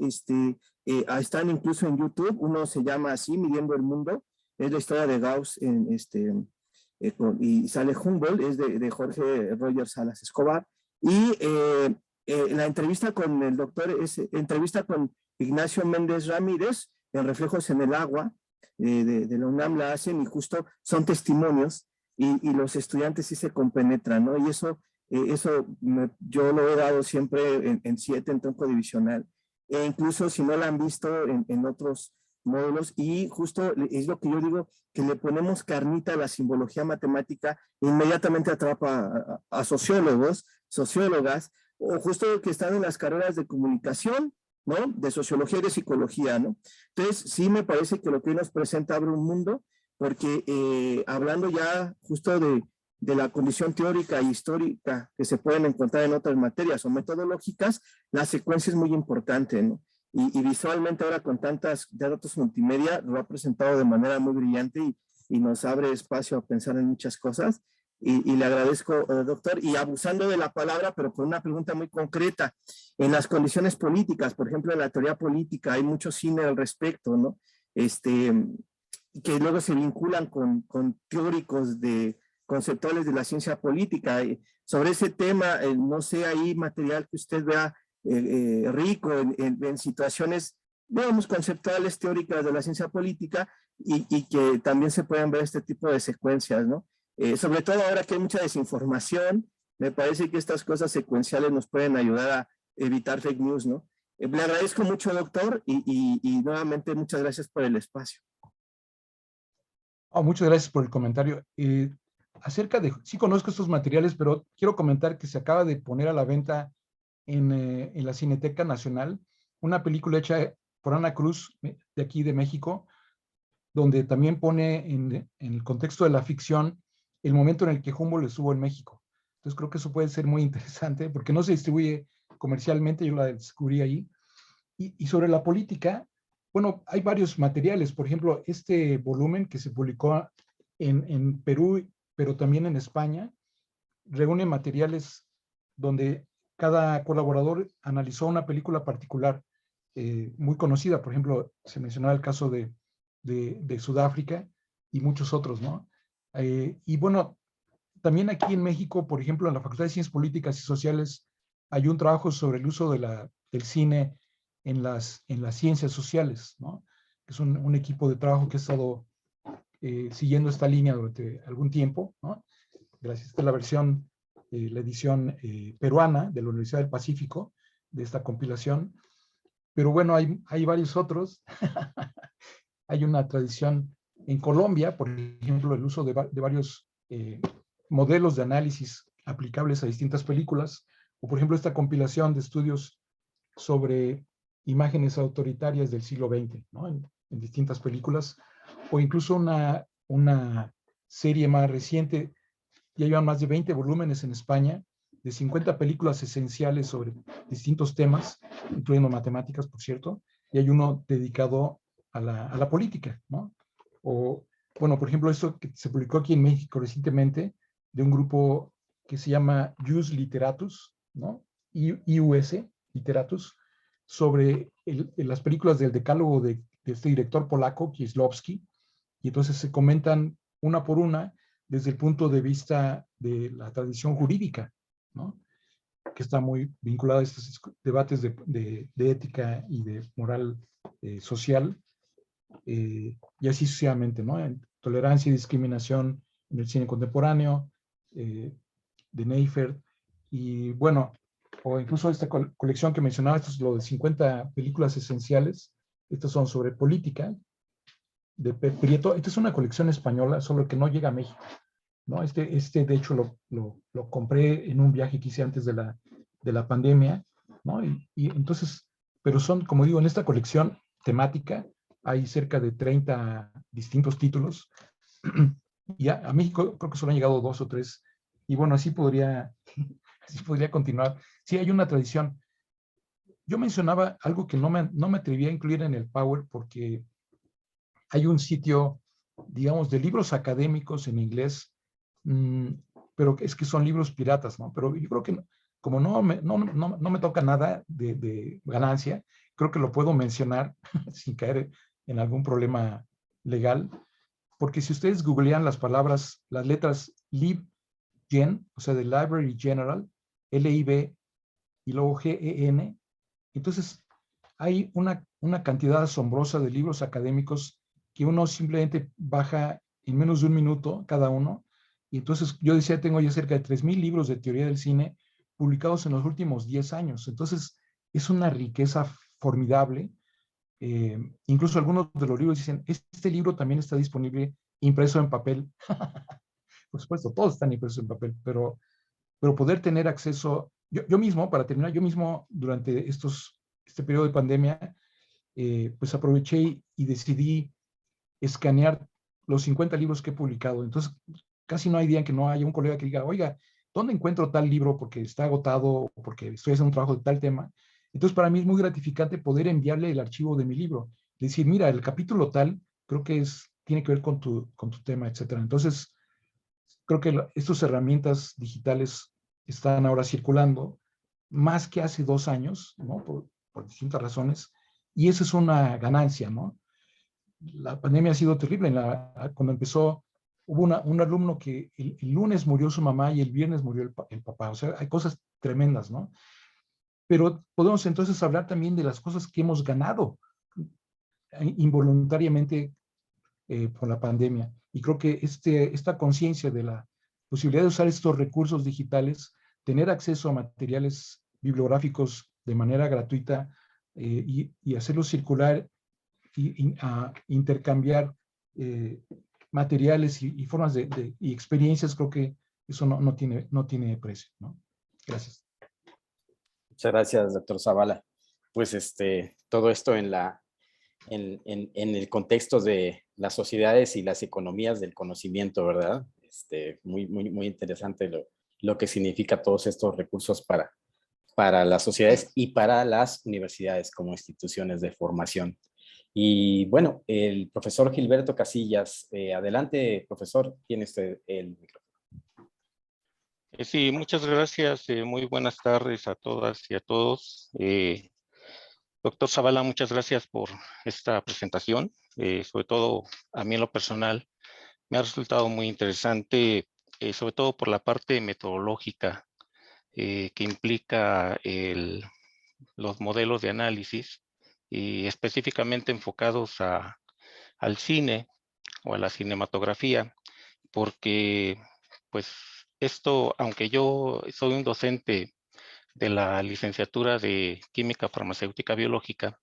están incluso en YouTube. Uno se llama así, Midiendo el Mundo, es la historia de Gauss y sale Humboldt, es de Jorge Roger Salas Escobar, y la entrevista con el doctor es entrevista con Ignacio Méndez Ramírez en Reflejos en el Agua, de la UNAM la hacen y justo son testimonios y los estudiantes sí se compenetran, ¿no? Y eso yo lo he dado siempre en 7 en tronco divisional, e incluso si no la han visto en otros módulos, y justo es lo que yo digo, que le ponemos carnita a la simbología matemática, inmediatamente atrapa a sociólogos, sociólogas, o justo que están en las carreras de comunicación, ¿no? De sociología y de psicología, ¿no? Entonces, sí me parece que lo que hoy nos presenta abre un mundo, porque hablando ya justo de la condición teórica e histórica que se pueden encontrar en otras materias o metodológicas, la secuencia es muy importante, ¿no? Y visualmente ahora con tantas datos multimedia lo ha presentado de manera muy brillante y nos abre espacio a pensar en muchas cosas. Y le agradezco, doctor, y abusando de la palabra, pero con una pregunta muy concreta. En las condiciones políticas, por ejemplo, en la teoría política, hay mucho cine al respecto, ¿no? Que luego se vinculan con teóricos conceptuales de la ciencia política. Sobre ese tema, no sé, hay material que usted vea rico en situaciones, digamos, conceptuales, teóricas de la ciencia política y que también se pueden ver este tipo de secuencias, ¿no? Sobre todo ahora que hay mucha desinformación, me parece que estas cosas secuenciales nos pueden ayudar a evitar fake news, ¿no? Le agradezco mucho, doctor, y nuevamente muchas gracias por el espacio. Oh, muchas gracias por el comentario. Sí conozco estos materiales, pero quiero comentar que se acaba de poner a la venta en la Cineteca Nacional una película hecha por Ana Cruz, de aquí de México, donde también pone en el contexto de la ficción el momento en el que Humboldt estuvo en México. Entonces creo que eso puede ser muy interesante, porque no se distribuye comercialmente, yo la descubrí ahí. Y sobre la política, bueno, hay varios materiales. Por ejemplo, este volumen que se publicó en Perú, pero también en España, reúne materiales donde cada colaborador analizó una película particular muy conocida. Por ejemplo, se mencionaba el caso de Sudáfrica y muchos otros, ¿no? Y bueno, también aquí en México, por ejemplo, en la Facultad de Ciencias Políticas y Sociales, hay un trabajo sobre el uso del cine en las ciencias sociales, ¿no? Es un equipo de trabajo que ha estado siguiendo esta línea durante algún tiempo, ¿no? Gracias. Esta es la versión, la edición peruana de la Universidad del Pacífico, de esta compilación. Pero bueno, hay varios otros. Hay una tradición en Colombia, por ejemplo, el uso de varios modelos de análisis aplicables a distintas películas, o por ejemplo esta compilación de estudios sobre imágenes autoritarias del siglo XX, ¿no? en distintas películas, o incluso una serie más reciente. Ya llevan más de 20 volúmenes en España, de 50 películas esenciales sobre distintos temas, incluyendo matemáticas, por cierto, y hay uno dedicado a la política, ¿no? O, bueno, por ejemplo, esto que se publicó aquí en México recientemente, de un grupo que se llama Jus Literatus, ¿no? IUS Literatus, sobre las películas del decálogo de este director polaco, Kieslowski, y entonces se comentan una por una desde el punto de vista de la tradición jurídica, ¿no? Que está muy vinculada a estos debates de ética y de moral social, y así sucesivamente, ¿no? En tolerancia y discriminación en el cine contemporáneo, de Neifert, y bueno, o incluso esta colección que mencionaba, esto es lo de 50 películas esenciales, estas son sobre política, de Prieto. Esta es una colección española, solo que no llega a México, ¿no? De hecho lo compré en un viaje que hice antes de la pandemia, ¿no? Y entonces, pero son, como digo, en esta colección temática hay cerca de 30 distintos títulos, y a México creo que solo han llegado 2 o 3, y bueno, así podría continuar. Sí, hay una tradición. Yo mencionaba algo que no me atreví a incluir en el Power, porque hay un sitio, digamos, de libros académicos en inglés, pero es que son libros piratas, ¿no? Pero yo creo que como no me toca nada de ganancia, creo que lo puedo mencionar sin caer en algún problema legal, porque si ustedes googlean las palabras, las letras LibGen, o sea, de Library General, LIB y luego GEN, entonces hay una cantidad asombrosa de libros académicos que uno simplemente baja en menos de un minuto cada uno. Y entonces yo decía, tengo ya cerca de 3,000 libros de teoría del cine publicados en los últimos 10 años. Entonces es una riqueza formidable. Incluso algunos de los libros dicen, este libro también está disponible impreso en papel. Por supuesto, todos están impresos en papel, pero poder tener acceso, yo mismo, para terminar, yo mismo durante este periodo de pandemia, pues aproveché y decidí escanear los 50 libros que he publicado. Entonces, casi no hay día en que no haya un colega que diga, oiga, ¿dónde encuentro tal libro porque está agotado o porque estoy haciendo un trabajo de tal tema? Entonces, para mí es muy gratificante poder enviarle el archivo de mi libro. Decir, mira, el capítulo tal, creo que tiene que ver con tu tema, etcétera. Entonces, creo que estas herramientas digitales están ahora circulando más que hace 2 años, ¿no? Por distintas razones. Y esa es una ganancia, ¿no? La pandemia ha sido terrible. Cuando empezó, hubo un alumno que el lunes murió su mamá y el viernes murió el papá. O sea, hay cosas tremendas, ¿no? Pero podemos entonces hablar también de las cosas que hemos ganado involuntariamente por la pandemia. Y creo que esta conciencia de la posibilidad de usar estos recursos digitales, tener acceso a materiales bibliográficos de manera gratuita y hacerlos circular a intercambiar materiales y formas y experiencias, creo que eso no tiene precio, ¿no? Gracias. Muchas gracias, doctor Zavala. Pues todo esto en el contexto de las sociedades y las economías del conocimiento, ¿verdad? Muy, muy, muy interesante lo que significa todos estos recursos para las sociedades y para las universidades como instituciones de formación. Y bueno, el profesor Gilberto Casillas, adelante, profesor, tiene usted el micrófono. Sí, muchas gracias. Muy buenas tardes a todas y a todos. Doctor Zavala, muchas gracias por esta presentación. Sobre todo a mí en lo personal me ha resultado muy interesante, sobre todo por la parte metodológica que implica los modelos de análisis y específicamente enfocados al cine o a la cinematografía, porque pues esto, aunque yo soy un docente de la licenciatura de Química Farmacéutica Biológica,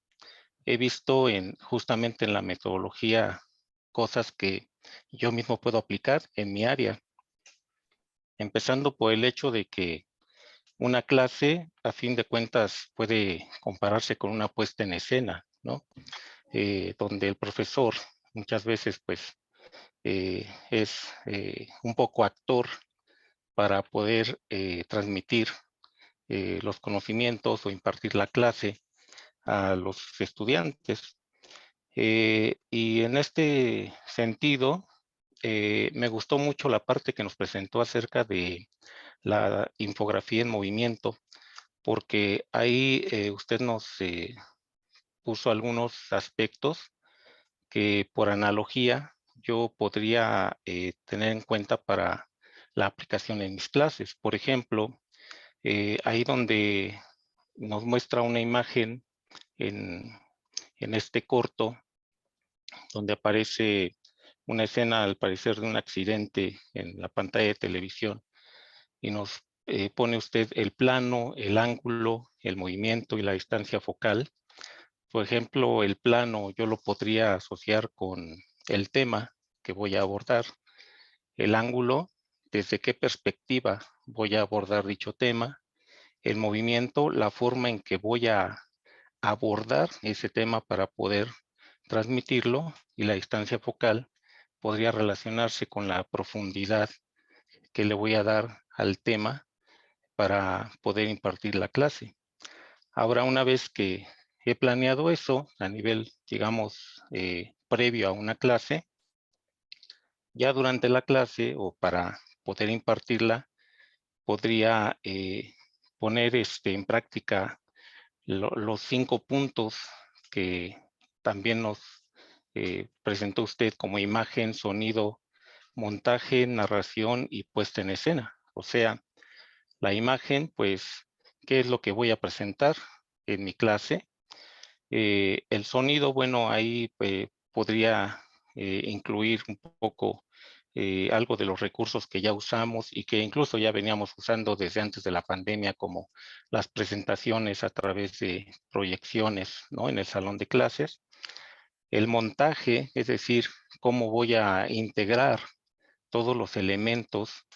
he visto justamente en la metodología cosas que yo mismo puedo aplicar en mi área, empezando por el hecho de que una clase, a fin de cuentas, puede compararse con una puesta en escena, ¿no? Donde el profesor muchas veces, pues, es un poco actor para poder transmitir los conocimientos o impartir la clase a los estudiantes. Y en este sentido, me gustó mucho la parte que nos presentó acerca de la infografía en movimiento, porque ahí usted nos puso algunos aspectos que por analogía yo podría tener en cuenta para la aplicación en mis clases. Por ejemplo, ahí donde nos muestra una imagen en este corto, donde aparece una escena al parecer de un accidente en la pantalla de televisión y nos pone usted el plano, el ángulo, el movimiento y la distancia focal. Por ejemplo, el plano yo lo podría asociar con el tema que voy a abordar, el ángulo, desde qué perspectiva voy a abordar dicho tema, el movimiento, la forma en que voy a abordar ese tema para poder transmitirlo, y la distancia focal podría relacionarse con la profundidad que le voy a dar al tema para poder impartir la clase. Ahora, una vez que he planeado eso a nivel, digamos, previo a una clase, ya durante la clase o para poder impartirla, podría poner en práctica los 5 puntos que también nos presentó usted como imagen, sonido, montaje, narración y puesta en escena. O sea, la imagen, pues, ¿qué es lo que voy a presentar en mi clase? El sonido, bueno, ahí podría incluir un poco algo de los recursos que ya usamos y que incluso ya veníamos usando desde antes de la pandemia, como las presentaciones a través de proyecciones, ¿no?, en el salón de clases. El montaje, es decir, cómo voy a integrar todos los elementos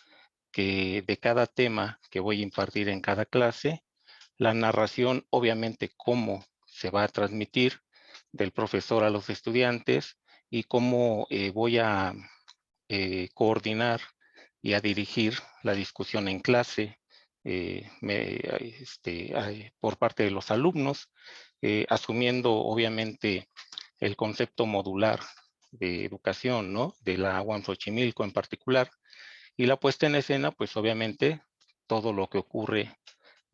de cada tema que voy a impartir en cada clase. La narración, obviamente, cómo se va a transmitir del profesor a los estudiantes y cómo voy a coordinar y a dirigir la discusión en clase por parte de los alumnos, asumiendo obviamente el concepto modular de educación, ¿no?, de la UAM Xochimilco en particular, y la puesta en escena, pues obviamente todo lo que ocurre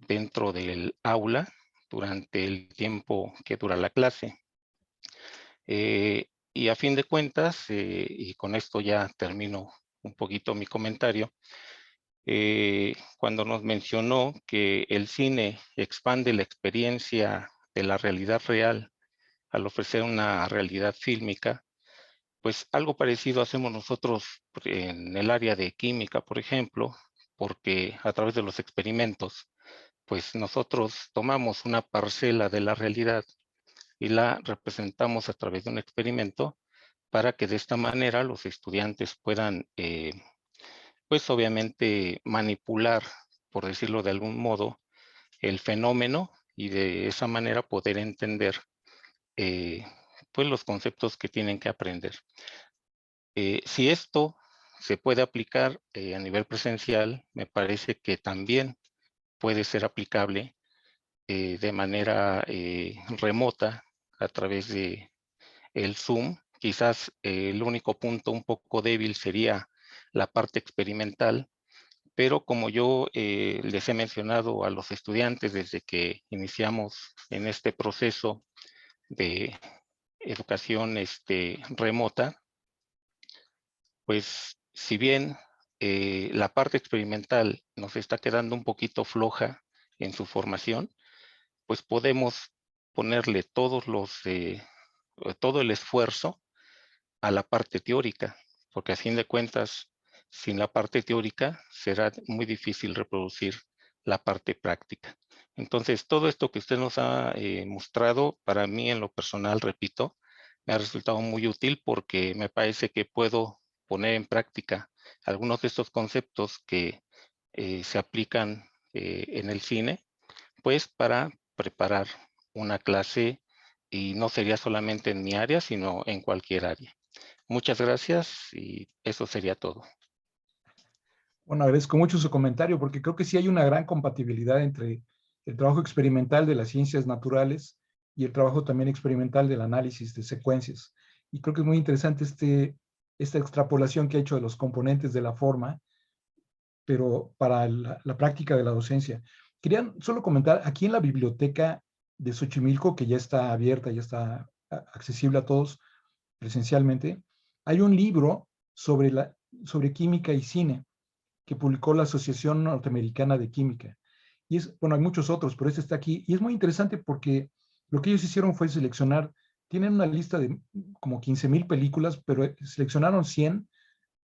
dentro del aula durante el tiempo que dura la clase. Y a fin de cuentas, y con esto ya termino un poquito mi comentario, cuando nos mencionó que el cine expande la experiencia de la realidad real al ofrecer una realidad fílmica, pues algo parecido hacemos nosotros en el área de química, por ejemplo, porque a través de los experimentos, pues nosotros tomamos una parcela de la realidad y la representamos a través de un experimento para que de esta manera los estudiantes puedan, pues obviamente manipular, por decirlo de algún modo, el fenómeno y de esa manera poder entender pues los conceptos que tienen que aprender. Si esto se puede aplicar a nivel presencial, me parece que también puede ser aplicable de manera remota a través de el Zoom. Quizás el único punto un poco débil sería la parte experimental, pero como yo les he mencionado a los estudiantes desde que iniciamos en este proceso de educación remota, pues si bien la parte experimental nos está quedando un poquito floja en su formación, pues podemos ponerle todo el esfuerzo a la parte teórica, porque a fin de cuentas, sin la parte teórica será muy difícil reproducir la parte práctica. Entonces, todo esto que usted nos ha mostrado, para mí en lo personal, repito, me ha resultado muy útil porque me parece que puedo poner en práctica algunos de estos conceptos que se aplican en el cine, pues para preparar una clase, y no sería solamente en mi área, sino en cualquier área. Muchas gracias y eso sería todo. Bueno, agradezco mucho su comentario porque creo que sí hay una gran compatibilidad entre el trabajo experimental de las ciencias naturales y el trabajo también experimental del análisis de secuencias. Y creo que es muy interesante esta extrapolación que ha hecho de los componentes de la forma, pero para la práctica de la docencia. Quería solo comentar, aquí en la biblioteca de Xochimilco, que ya está abierta, ya está accesible a todos presencialmente, hay un libro sobre química y cine que publicó la Asociación Norteamericana de Química. Y bueno, hay muchos otros, pero este está aquí. Y es muy interesante porque lo que ellos hicieron fue seleccionar, tienen una lista de como 15,000 películas, pero seleccionaron 100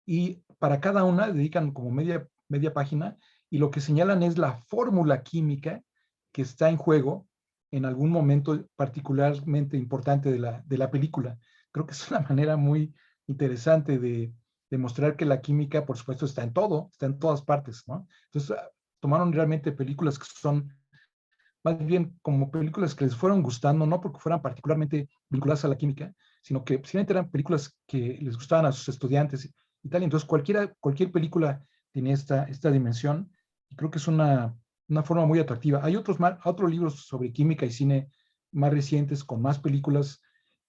y para cada una dedican como media página y lo que señalan es la fórmula química que está en juego en algún momento particularmente importante de la película. Creo que es una manera muy interesante de demostrar que la química, por supuesto, está en todo, está en todas partes, ¿no? Entonces, tomaron realmente películas que son más bien como películas que les fueron gustando, no porque fueran particularmente vinculadas a la química, sino que simplemente eran películas que les gustaban a sus estudiantes y tal. Entonces, cualquier película tiene esta dimensión y creo que es una forma muy atractiva. Hay otros libros sobre química y cine más recientes con más películas.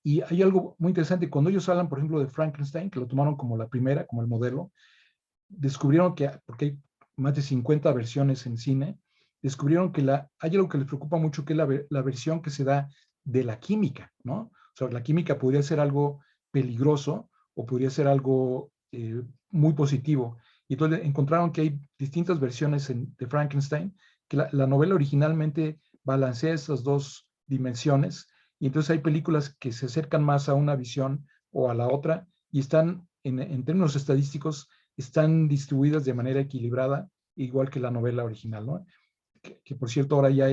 Y hay algo muy interesante, cuando ellos hablan, por ejemplo, de Frankenstein, que lo tomaron como la primera, como el modelo, descubrieron que, porque hay más de 50 versiones en cine, descubrieron que hay algo que les preocupa mucho, que es la versión que se da de la química, ¿no? O sea, la química podría ser algo peligroso o podría ser algo muy positivo. Y entonces encontraron que hay distintas versiones de Frankenstein, que la novela originalmente balancea esas dos dimensiones. Y entonces hay películas que se acercan más a una visión o a la otra, y están, en términos estadísticos, están distribuidas de manera equilibrada, igual que la novela original, ¿no? Que por cierto, ahora ya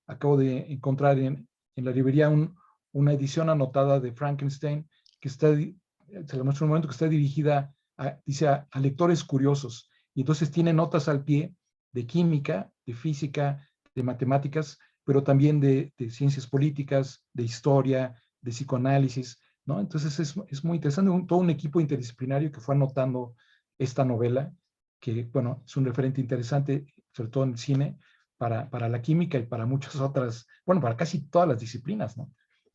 acabo de encontrar en la librería una edición anotada de Frankenstein, que está, se lo muestro un momento, que está dirigida dice a lectores curiosos, y entonces tiene notas al pie de química, de física, de matemáticas, pero también de ciencias políticas, de historia, de psicoanálisis, ¿no? Entonces es muy interesante, todo un equipo interdisciplinario que fue anotando esta novela, que, bueno, es un referente interesante, sobre todo en el cine, para la química y para muchas otras, bueno, para casi todas las disciplinas, ¿no?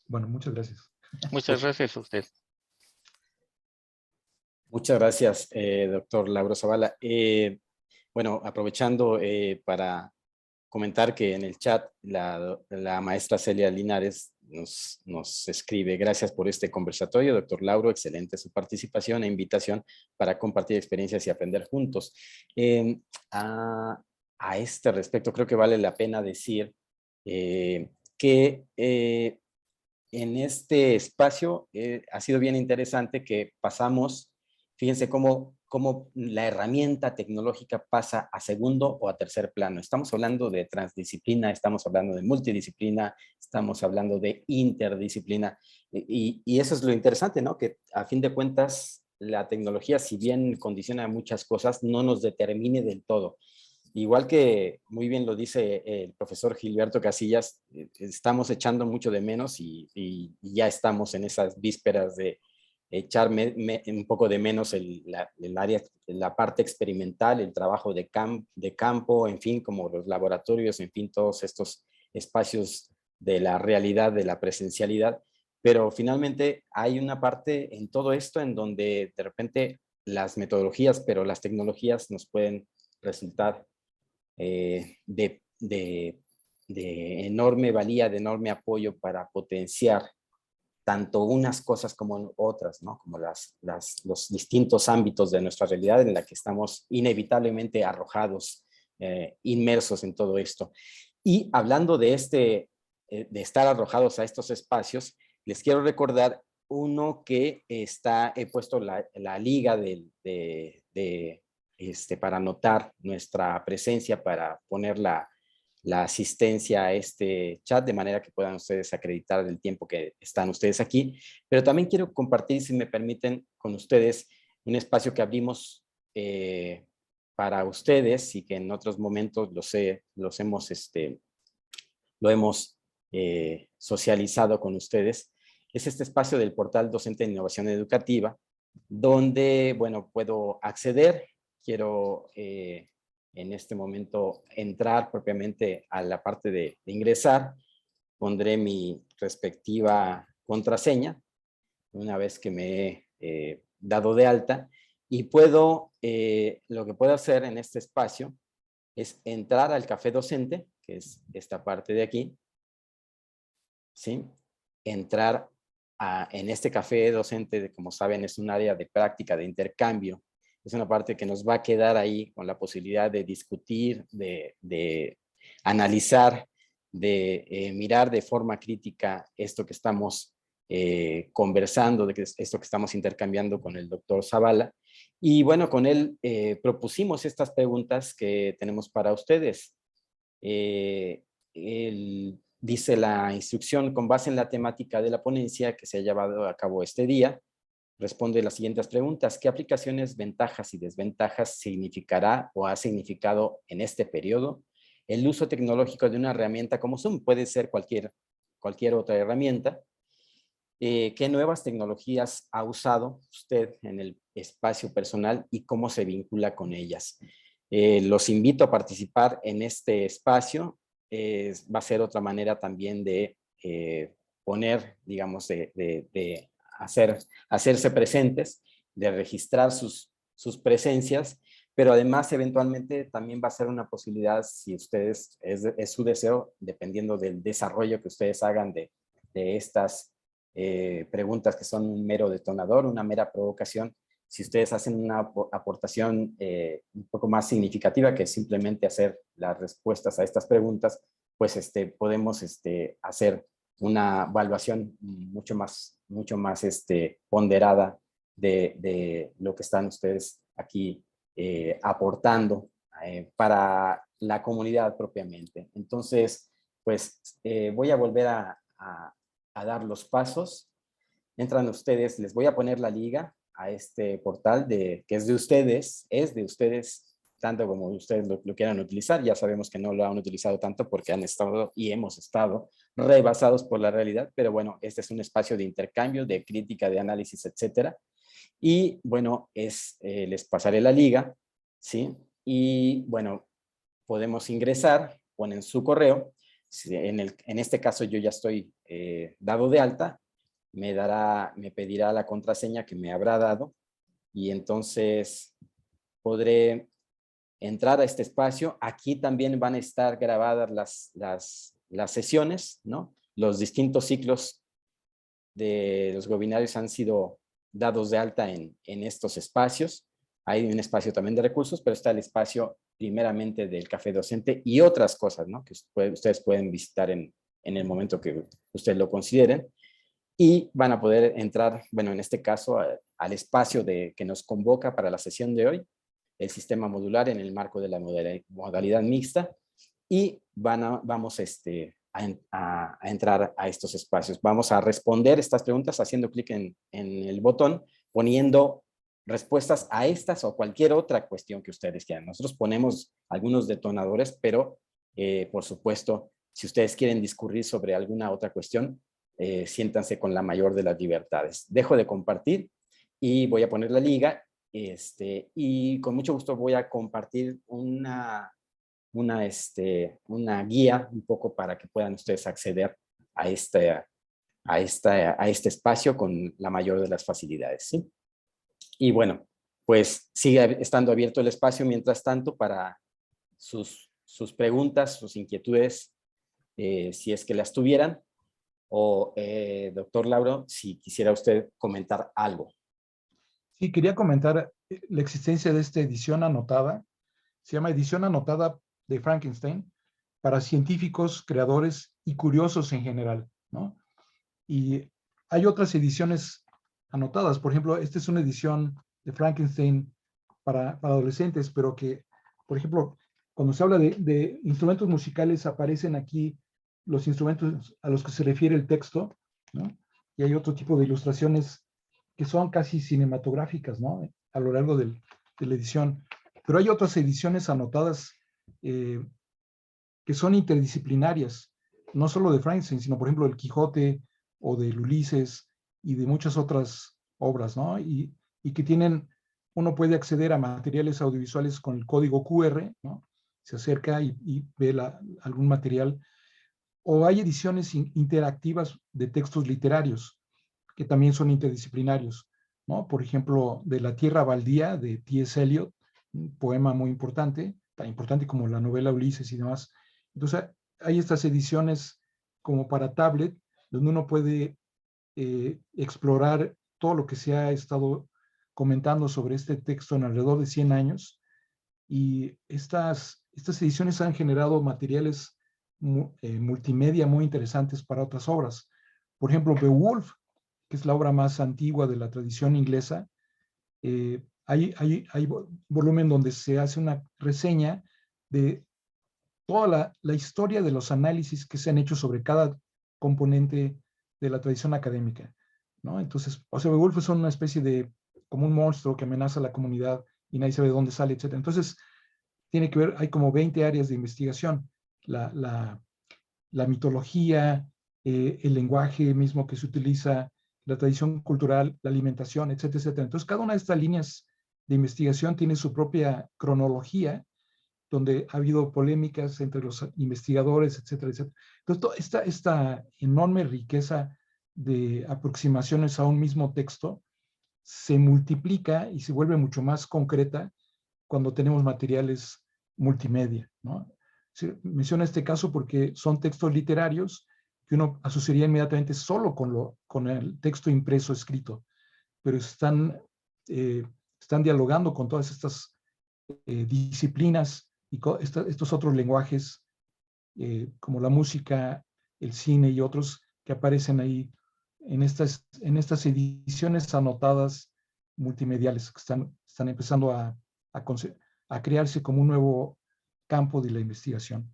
Bueno, muchas gracias. Muchas gracias a usted. Muchas gracias, doctor Lauro Zavala. Bueno, aprovechando para comentar que en el chat la maestra Celia Linares nos escribe: gracias por este conversatorio, doctor Lauro, excelente su participación e invitación para compartir experiencias y aprender juntos. A este respecto, creo que vale la pena decir que en este espacio ha sido bien interesante que pasamos, fíjense cómo la herramienta tecnológica pasa a segundo o a tercer plano. Estamos hablando de transdisciplina, estamos hablando de multidisciplina, estamos hablando de interdisciplina. Y eso es lo interesante, ¿no? Que a fin de cuentas la tecnología, si bien condiciona muchas cosas, no nos determine del todo. Igual que muy bien lo dice el profesor Gilberto Casillas, estamos echando mucho de menos y ya estamos en esas vísperas de echar un poco de menos la parte experimental, el trabajo de campo, en fin, como los laboratorios, en fin, todos estos espacios de la realidad, de la presencialidad. Pero finalmente hay una parte en todo esto en donde de repente las metodologías, pero las tecnologías nos pueden resultar de enorme valía, de enorme apoyo para potenciar tanto unas cosas como otras, ¿no? Como los distintos ámbitos de nuestra realidad en la que estamos inevitablemente arrojados, inmersos en todo esto. Y hablando de de estar arrojados a estos espacios, les quiero recordar uno que he puesto la liga para anotar nuestra presencia, para poner la asistencia a este chat, de manera que puedan ustedes acreditar el tiempo que están ustedes aquí. Pero también quiero compartir, si me permiten, con ustedes un espacio que abrimos para ustedes y que en otros momentos lo hemos socializado con ustedes. Es este espacio del portal Docente de Innovación Educativa, donde, bueno, puedo acceder. Quiero en este momento entrar propiamente a la parte de ingresar. Pondré mi respectiva contraseña una vez que me he dado de alta, y lo que puedo hacer en este espacio es entrar al café docente, que es esta parte de aquí, ¿sí? Entrar en este café docente, como saben, es un área de práctica, de intercambio. Es una parte que nos va a quedar ahí con la posibilidad de discutir, de analizar, de mirar de forma crítica esto que estamos conversando, esto que estamos intercambiando con el doctor Zavala. Y bueno, con él propusimos estas preguntas que tenemos para ustedes. Dice la instrucción: con base en la temática de la ponencia que se ha llevado a cabo este día, responde las siguientes preguntas. ¿Qué aplicaciones, ventajas y desventajas significará o ha significado en este periodo el uso tecnológico de una herramienta como Zoom? Puede ser cualquier otra herramienta. ¿Qué nuevas tecnologías ha usado usted en el espacio personal y cómo se vincula con ellas? Los invito a participar en este espacio. Va a ser otra manera también de poner, digamos, de hacerse presentes, de registrar sus presencias, pero además eventualmente también va a ser una posibilidad, si ustedes, es su deseo, dependiendo del desarrollo que ustedes hagan de estas preguntas que son un mero detonador, una mera provocación. Si ustedes hacen una aportación un poco más significativa que simplemente hacer las respuestas a estas preguntas, pues podemos hacer una evaluación mucho más ponderada de lo que están ustedes aquí aportando para la comunidad propiamente. Entonces, pues voy a volver a dar los pasos. Entran ustedes, les voy a poner la liga a este portal que es de ustedes, tanto como ustedes lo quieran utilizar. Ya sabemos que no lo han utilizado tanto porque han estado y hemos estado rebasados por la realidad, pero bueno, este es un espacio de intercambio, de crítica, de análisis, etcétera. Y bueno, les pasaré la liga, ¿sí? Y bueno, podemos ingresar, ponen su correo. En este caso yo ya estoy dado de alta, me pedirá la contraseña que me habrá dado y entonces podré entrar a este espacio. Aquí también van a estar grabadas las sesiones, ¿no? Los distintos ciclos de los webinarios han sido dados de alta en estos espacios. Hay un espacio también de recursos, pero está el espacio primeramente del café docente y otras cosas, ¿no? Que ustedes pueden visitar en el momento que ustedes lo consideren. Y van a poder entrar, bueno, en este caso, al espacio que nos convoca para la sesión de hoy, el sistema modular en el marco de la modalidad mixta, y vamos a entrar a estos espacios. Vamos a responder estas preguntas haciendo clic en el botón, poniendo respuestas a estas o cualquier otra cuestión que ustedes quieran. Nosotros ponemos algunos detonadores, pero por supuesto, si ustedes quieren discurrir sobre alguna otra cuestión, siéntanse con la mayor de las libertades. Dejo de compartir y voy a poner la liga, y con mucho gusto voy a compartir una guía un poco para que puedan ustedes acceder a este espacio con la mayor de las facilidades, ¿sí? Y bueno, pues sigue estando abierto el espacio mientras tanto para sus preguntas, sus inquietudes, si es que las tuvieran. O, doctor Lauro, si quisiera usted comentar algo. Sí, quería comentar la existencia de esta edición anotada. Se llama Edición Anotada de Frankenstein para científicos, creadores y curiosos en general, ¿no? Y hay otras ediciones anotadas. Por ejemplo, esta es una edición de Frankenstein para adolescentes, pero que, por ejemplo, cuando se habla de instrumentos musicales, aparecen aquí los instrumentos a los que se refiere el texto, ¿no? Y hay otro tipo de ilustraciones que son casi cinematográficas, ¿no? A lo largo de la edición. Pero hay otras ediciones anotadas que son interdisciplinarias, no solo de Frankenstein, sino por ejemplo del Quijote o del Ulises y de muchas otras obras, ¿no? Y que uno puede acceder a materiales audiovisuales con el código QR, ¿no? Se acerca y ve algún material. O hay ediciones interactivas de textos literarios que también son interdisciplinarios, ¿no? Por ejemplo, de La Tierra Baldía de T.S. Eliot, un poema muy importante, tan importante como la novela Ulises y demás. Entonces, hay estas ediciones como para tablet, donde uno puede explorar todo lo que se ha estado comentando sobre este texto en alrededor de 100 años. Y estas ediciones han generado materiales multimedia muy interesantes para otras obras. Por ejemplo, Beowulf, que es la obra más antigua de la tradición inglesa, hay volumen donde se hace una reseña de toda la historia de los análisis que se han hecho sobre cada componente de la tradición académica, ¿no? Entonces, o sea, Beowulf es una especie de, como un monstruo que amenaza a la comunidad y nadie sabe de dónde sale, etc. Entonces, tiene que ver, hay como 20 áreas de investigación. La mitología, el lenguaje mismo que se utiliza, la tradición cultural, la alimentación, etcétera, etcétera. Entonces, cada una de estas líneas de investigación tiene su propia cronología, donde ha habido polémicas entre los investigadores, etcétera, etcétera. Entonces, esta enorme riqueza de aproximaciones a un mismo texto se multiplica y se vuelve mucho más concreta cuando tenemos materiales multimedia, ¿no? Menciono este caso porque son textos literarios que uno asociaría inmediatamente solo con el texto impreso escrito, pero están dialogando con todas estas disciplinas y estos otros lenguajes como la música, el cine y otros que aparecen ahí en estas ediciones anotadas multimediales que están empezando a crearse como un nuevo campo de la investigación.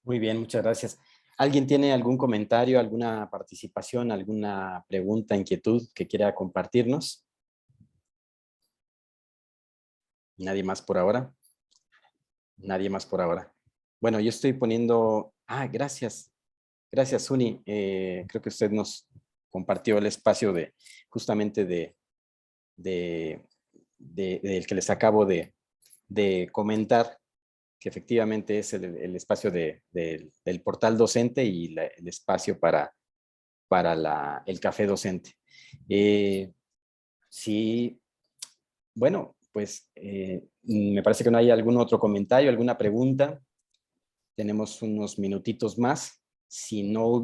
Muy bien, muchas gracias. ¿Alguien tiene algún comentario, alguna participación, alguna pregunta, inquietud que quiera compartirnos? ¿Nadie más por ahora? Nadie más por ahora. Bueno, yo estoy poniendo... gracias. Gracias, Suni. Creo que usted nos compartió el espacio justamente del que les acabo de comentar, que efectivamente es el espacio del portal docente y el espacio para el café docente. Sí, bueno, pues me parece que no hay algún otro comentario, alguna pregunta. Tenemos unos minutitos más. Si no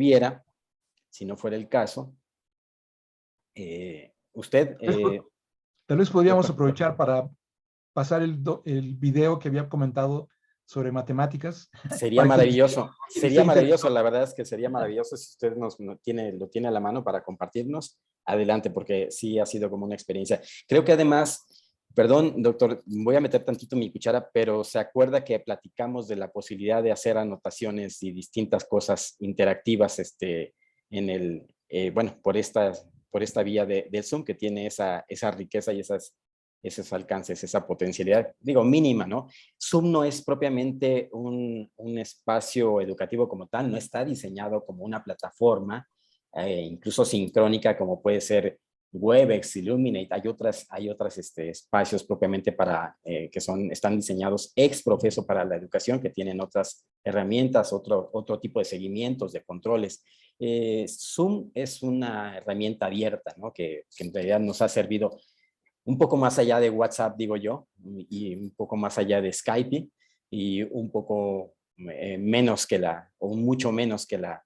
fuera el caso, usted... Tal vez podríamos doctor, aprovechar para pasar el video que había comentado sobre matemáticas. Sería maravilloso, sería maravilloso, la verdad es que sería maravilloso si usted lo tiene a la mano para compartirnos. Adelante, porque sí ha sido como una experiencia. Creo que además, perdón, doctor, voy a meter tantito mi cuchara, pero se acuerda que platicamos de la posibilidad de hacer anotaciones y distintas cosas interactivas bueno, por esta vía del Zoom, que tiene esa riqueza y esos alcances, esa potencialidad, digo, mínima, ¿no? Zoom no es propiamente un espacio educativo como tal, no está diseñado como una plataforma, incluso sincrónica, como puede ser Webex, Illuminate. Hay otros espacios propiamente que están diseñados ex profeso para la educación, que tienen otras herramientas, otro tipo de seguimientos, de controles. Zoom es una herramienta abierta, ¿no? Que en realidad nos ha servido un poco más allá de WhatsApp, digo yo, y un poco más allá de Skype, y un poco mucho menos que la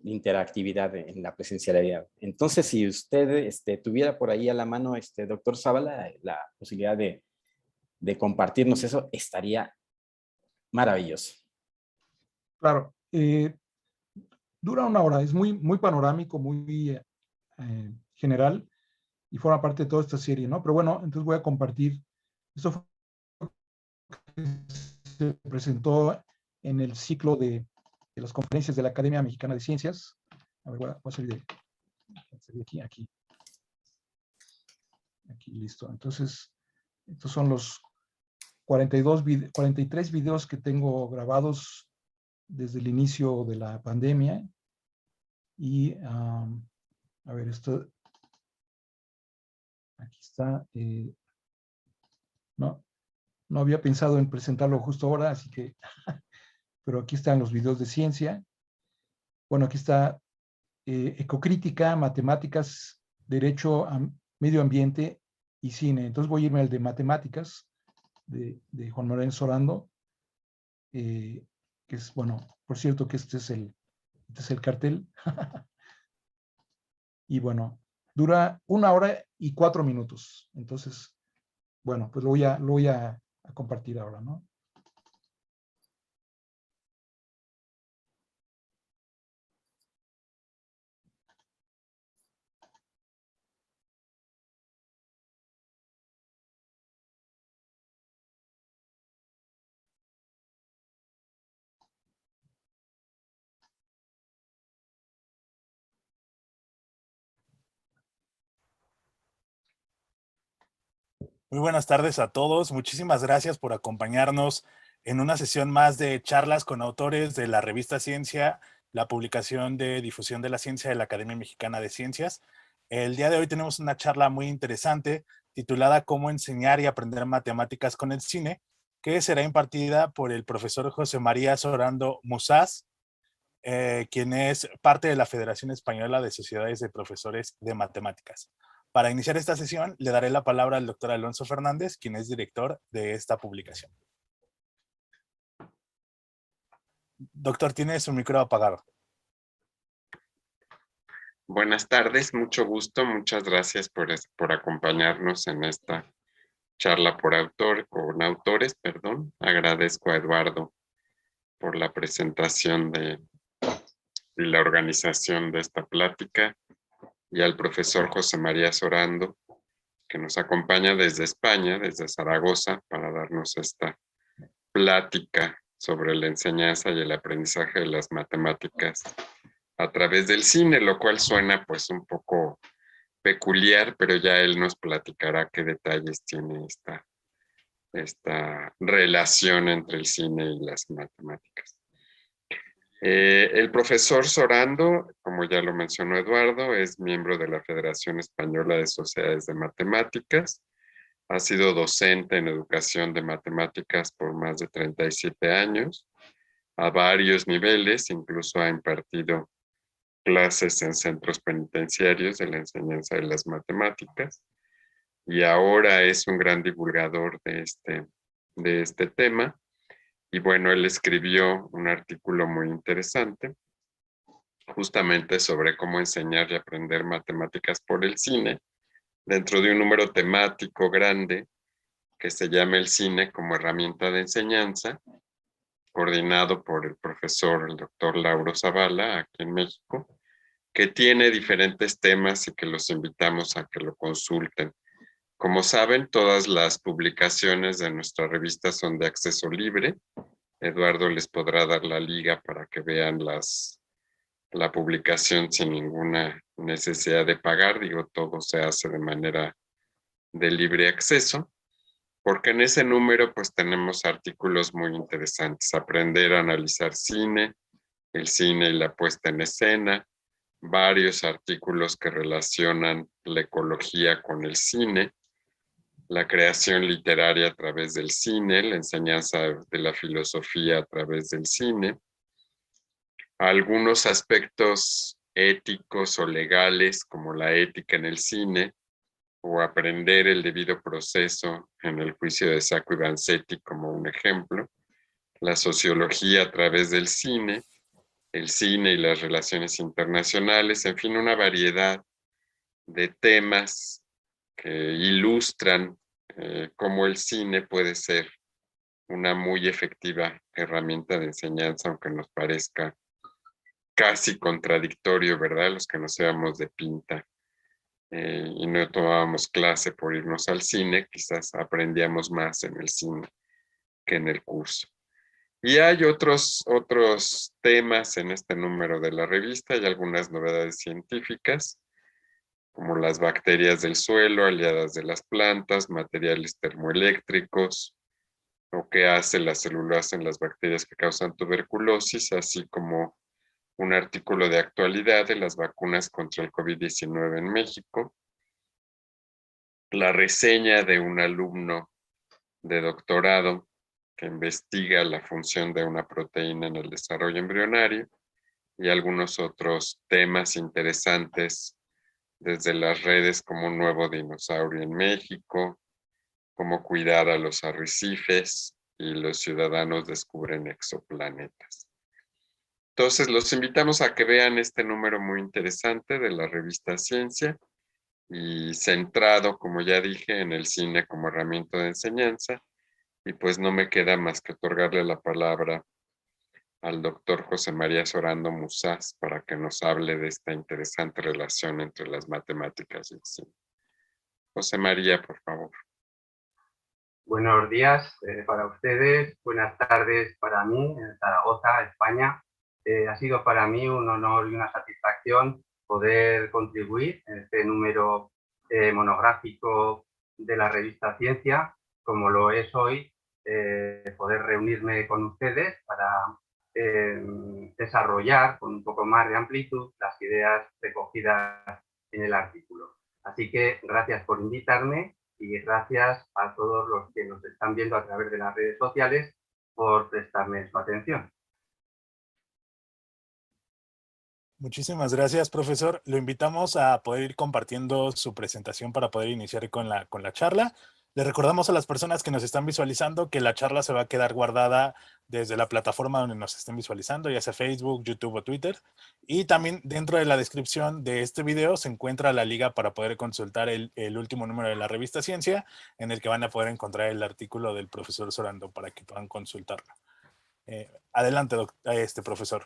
interactividad en la presencialidad. Entonces, si usted tuviera por ahí a la mano, doctor Zavala, la posibilidad de compartirnos eso, estaría maravilloso. Claro. Dura 1 hora, es muy, muy panorámico, muy general, y forma parte de toda esta serie, ¿no? Pero bueno, entonces voy a compartir. Esto se presentó en el ciclo de las conferencias de la Academia Mexicana de Ciencias. A ver, voy a salir de aquí, listo. Entonces, estos son los 43 videos que tengo grabados desde el inicio de la pandemia. Y, a ver, esto... Aquí está. No había pensado en presentarlo justo ahora, así que... Pero aquí están los videos de ciencia. Bueno, aquí está ecocrítica, matemáticas, derecho a medio ambiente y cine. Entonces voy a irme al de matemáticas, de Juan Manuel Sorando, que es, bueno, por cierto que este es el cartel. Y bueno, dura 1 hora y 4 minutos. Entonces, bueno, pues lo voy a compartir ahora, ¿no? Muy buenas tardes a todos. Muchísimas gracias por acompañarnos en una sesión más de charlas con autores de la revista Ciencia, la publicación de difusión de la ciencia de la Academia Mexicana de Ciencias. El día de hoy tenemos una charla muy interesante titulada Cómo enseñar y aprender matemáticas con el cine, que será impartida por el profesor José María Sorando Musás, quien es parte de la Federación Española de Sociedades de Profesores de Matemáticas. Para iniciar esta sesión, le daré la palabra al doctor Alonso Fernández, quien es director de esta publicación. Doctor, tiene su micro apagado. Buenas tardes, mucho gusto. Muchas gracias por acompañarnos en esta charla con autores. Agradezco a Eduardo por la presentación y la organización de esta plática. y al profesor José María Sorando, que nos acompaña desde España, desde Zaragoza, para darnos esta plática sobre la enseñanza y el aprendizaje de las matemáticas a través del cine, lo cual suena pues un poco peculiar, pero ya él nos platicará qué detalles tiene esta relación entre el cine y las matemáticas. El profesor Sorando, como ya lo mencionó Eduardo, es miembro de la Federación Española de Sociedades de Matemáticas. Ha sido docente en educación de matemáticas por más de 37 años, a varios niveles, incluso ha impartido clases en centros penitenciarios de la enseñanza de las matemáticas, y ahora es un gran divulgador de este tema. Y bueno, él escribió un artículo muy interesante justamente sobre cómo enseñar y aprender matemáticas por el cine, dentro de un número temático grande que se llama El cine como herramienta de enseñanza, coordinado por el profesor, el doctor Lauro Zavala, aquí en México, que tiene diferentes temas y que los invitamos a que lo consulten. Como saben, todas las publicaciones de nuestra revista son de acceso libre. Eduardo les podrá dar la liga para que vean la publicación sin ninguna necesidad de pagar. Digo, todo se hace de manera de libre acceso, porque en ese número pues tenemos artículos muy interesantes. Aprender a analizar cine, el cine y la puesta en escena, varios artículos que relacionan la ecología con el cine, la creación literaria a través del cine, la enseñanza de la filosofía a través del cine, algunos aspectos éticos o legales como la ética en el cine, o aprender el debido proceso en el juicio de Sacco y Vanzetti como un ejemplo, la sociología a través del cine, el cine y las relaciones internacionales, en fin, una variedad de temas que ilustran cómo el cine puede ser una muy efectiva herramienta de enseñanza, aunque nos parezca casi contradictorio, ¿verdad? Los que nos íbamos de pinta y no tomábamos clase por irnos al cine, quizás aprendíamos más en el cine que en el curso. Y hay otros temas en este número de la revista, hay algunas novedades científicas, como las bacterias del suelo, aliadas de las plantas, materiales termoeléctricos, o qué hace la celulasa en las bacterias que causan tuberculosis, así como un artículo de actualidad de las vacunas contra el COVID-19 en México, la reseña de un alumno de doctorado que investiga la función de una proteína en el desarrollo embrionario, y algunos otros temas interesantes desde las redes, como un nuevo dinosaurio en México, cómo cuidar a los arrecifes y los ciudadanos descubren exoplanetas. Entonces, los invitamos a que vean este número muy interesante de la revista Ciencia y centrado, como ya dije, en el cine como herramienta de enseñanza. Y pues no me queda más que otorgarle la palabra al doctor José María Sorando Musás para que nos hable de esta interesante relación entre las matemáticas y el cine. José María, por favor. Buenos días para ustedes, buenas tardes para mí en Zaragoza, España. Ha sido para mí un honor y una satisfacción poder contribuir en este número monográfico de la revista Ciencia, como lo es hoy, poder reunirme con ustedes para desarrollar con un poco más de amplitud las ideas recogidas en el artículo. Así que gracias por invitarme y gracias a todos los que nos están viendo a través de las redes sociales por prestarme su atención. Muchísimas gracias, profesor. Lo invitamos a poder ir compartiendo su presentación para poder iniciar con la charla. Le recordamos a las personas que nos están visualizando que la charla se va a quedar guardada desde la plataforma donde nos estén visualizando, ya sea Facebook, YouTube o Twitter. Y también dentro de la descripción de este video se encuentra la liga para poder consultar el último número de la revista Ciencia, en el que van a poder encontrar el artículo del profesor Sorando para que puedan consultarlo. Adelante, profesor.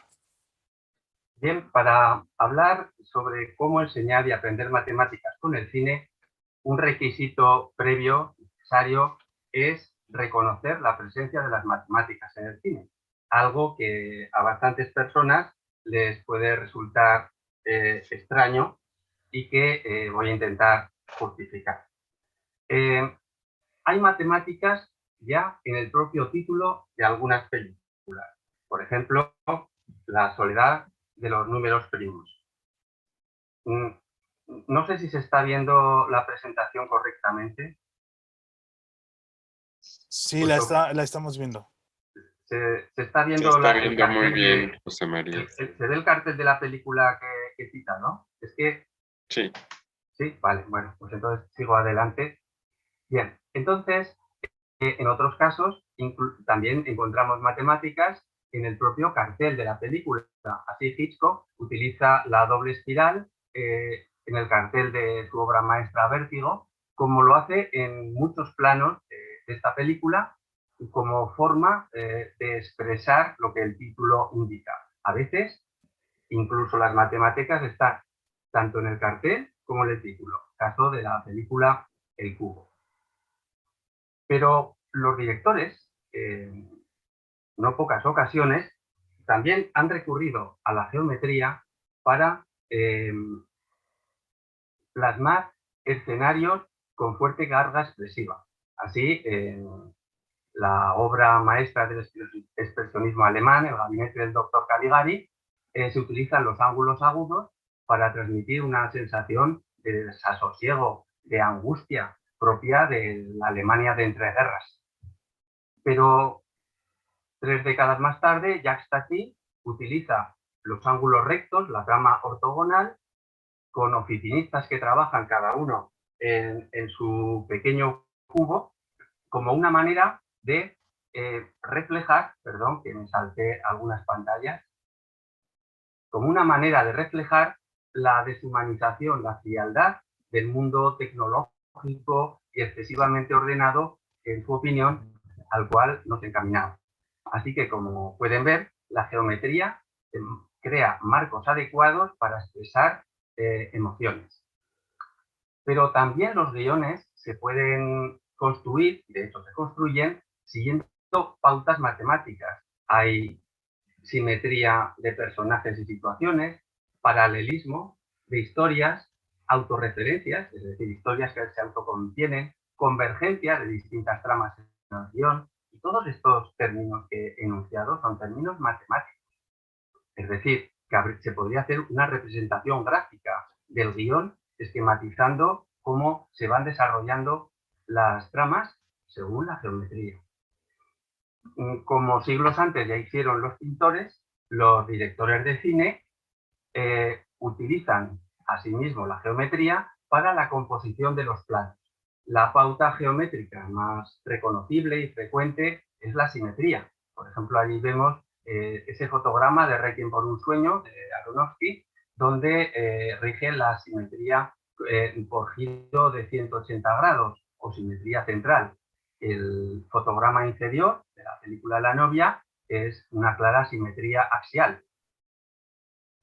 Bien, para hablar sobre cómo enseñar y aprender matemáticas con el cine, un requisito previo, necesario, es reconocer la presencia de las matemáticas en el cine, algo que a bastantes personas les puede resultar extraño y que voy a intentar justificar. Hay matemáticas ya en el propio título de algunas películas. Por ejemplo, La soledad de los números primos. No sé si se está viendo la presentación correctamente. Sí, la estamos viendo. Se está Se viendo, está el viendo cartel muy bien, José María. se ve el cartel de la película que cita, ¿no? Es que... Sí. Sí, vale, bueno, pues entonces sigo adelante. Bien, entonces, en otros casos también encontramos matemáticas en el propio cartel de la película. Así Hitchcock utiliza la doble espiral en el cartel de su obra maestra Vértigo, como lo hace en muchos planos de esta película, como forma de expresar lo que el título indica. A veces, incluso las matemáticas están tanto en el cartel como en el título, caso de la película El Cubo. Pero los directores, en no pocas ocasiones, también han recurrido a la geometría para plasmar escenarios con fuerte carga expresiva. Así, en la obra maestra del expresionismo alemán, El gabinete del doctor Caligari, se utilizan los ángulos agudos para transmitir una sensación de desasosiego, de angustia propia de la Alemania de entreguerras. Pero 3 décadas más tarde, Jacques Tati utiliza los ángulos rectos, la trama ortogonal, con oficinistas que trabajan cada uno en su pequeño cubo, como una manera de reflejar, perdón, que me salté algunas pantallas, como una manera de reflejar la deshumanización, la frialdad del mundo tecnológico y excesivamente ordenado, en su opinión, al cual nos encaminamos. Así que, como pueden ver, la geometría crea marcos adecuados para expresar emociones. Pero también los guiones se pueden construir, y de hecho se construyen, siguiendo pautas matemáticas. Hay simetría de personajes y situaciones, paralelismo de historias, autorreferencias, es decir, historias que se autocontienen, convergencia de distintas tramas en el guión, y todos estos términos que he enunciado son términos matemáticos. Es decir, que se podría hacer una representación gráfica del guión esquematizando cómo se van desarrollando las tramas según la geometría. Como siglos antes ya hicieron los pintores, los directores de cine utilizan asimismo la geometría para la composición de los planos. La pauta geométrica más reconocible y frecuente es la simetría. Por ejemplo, allí vemos ese fotograma de Requiem por un sueño de Aronofsky, donde rige la simetría por giro de 180 grados o simetría central. El fotograma inferior de la película La novia es una clara simetría axial.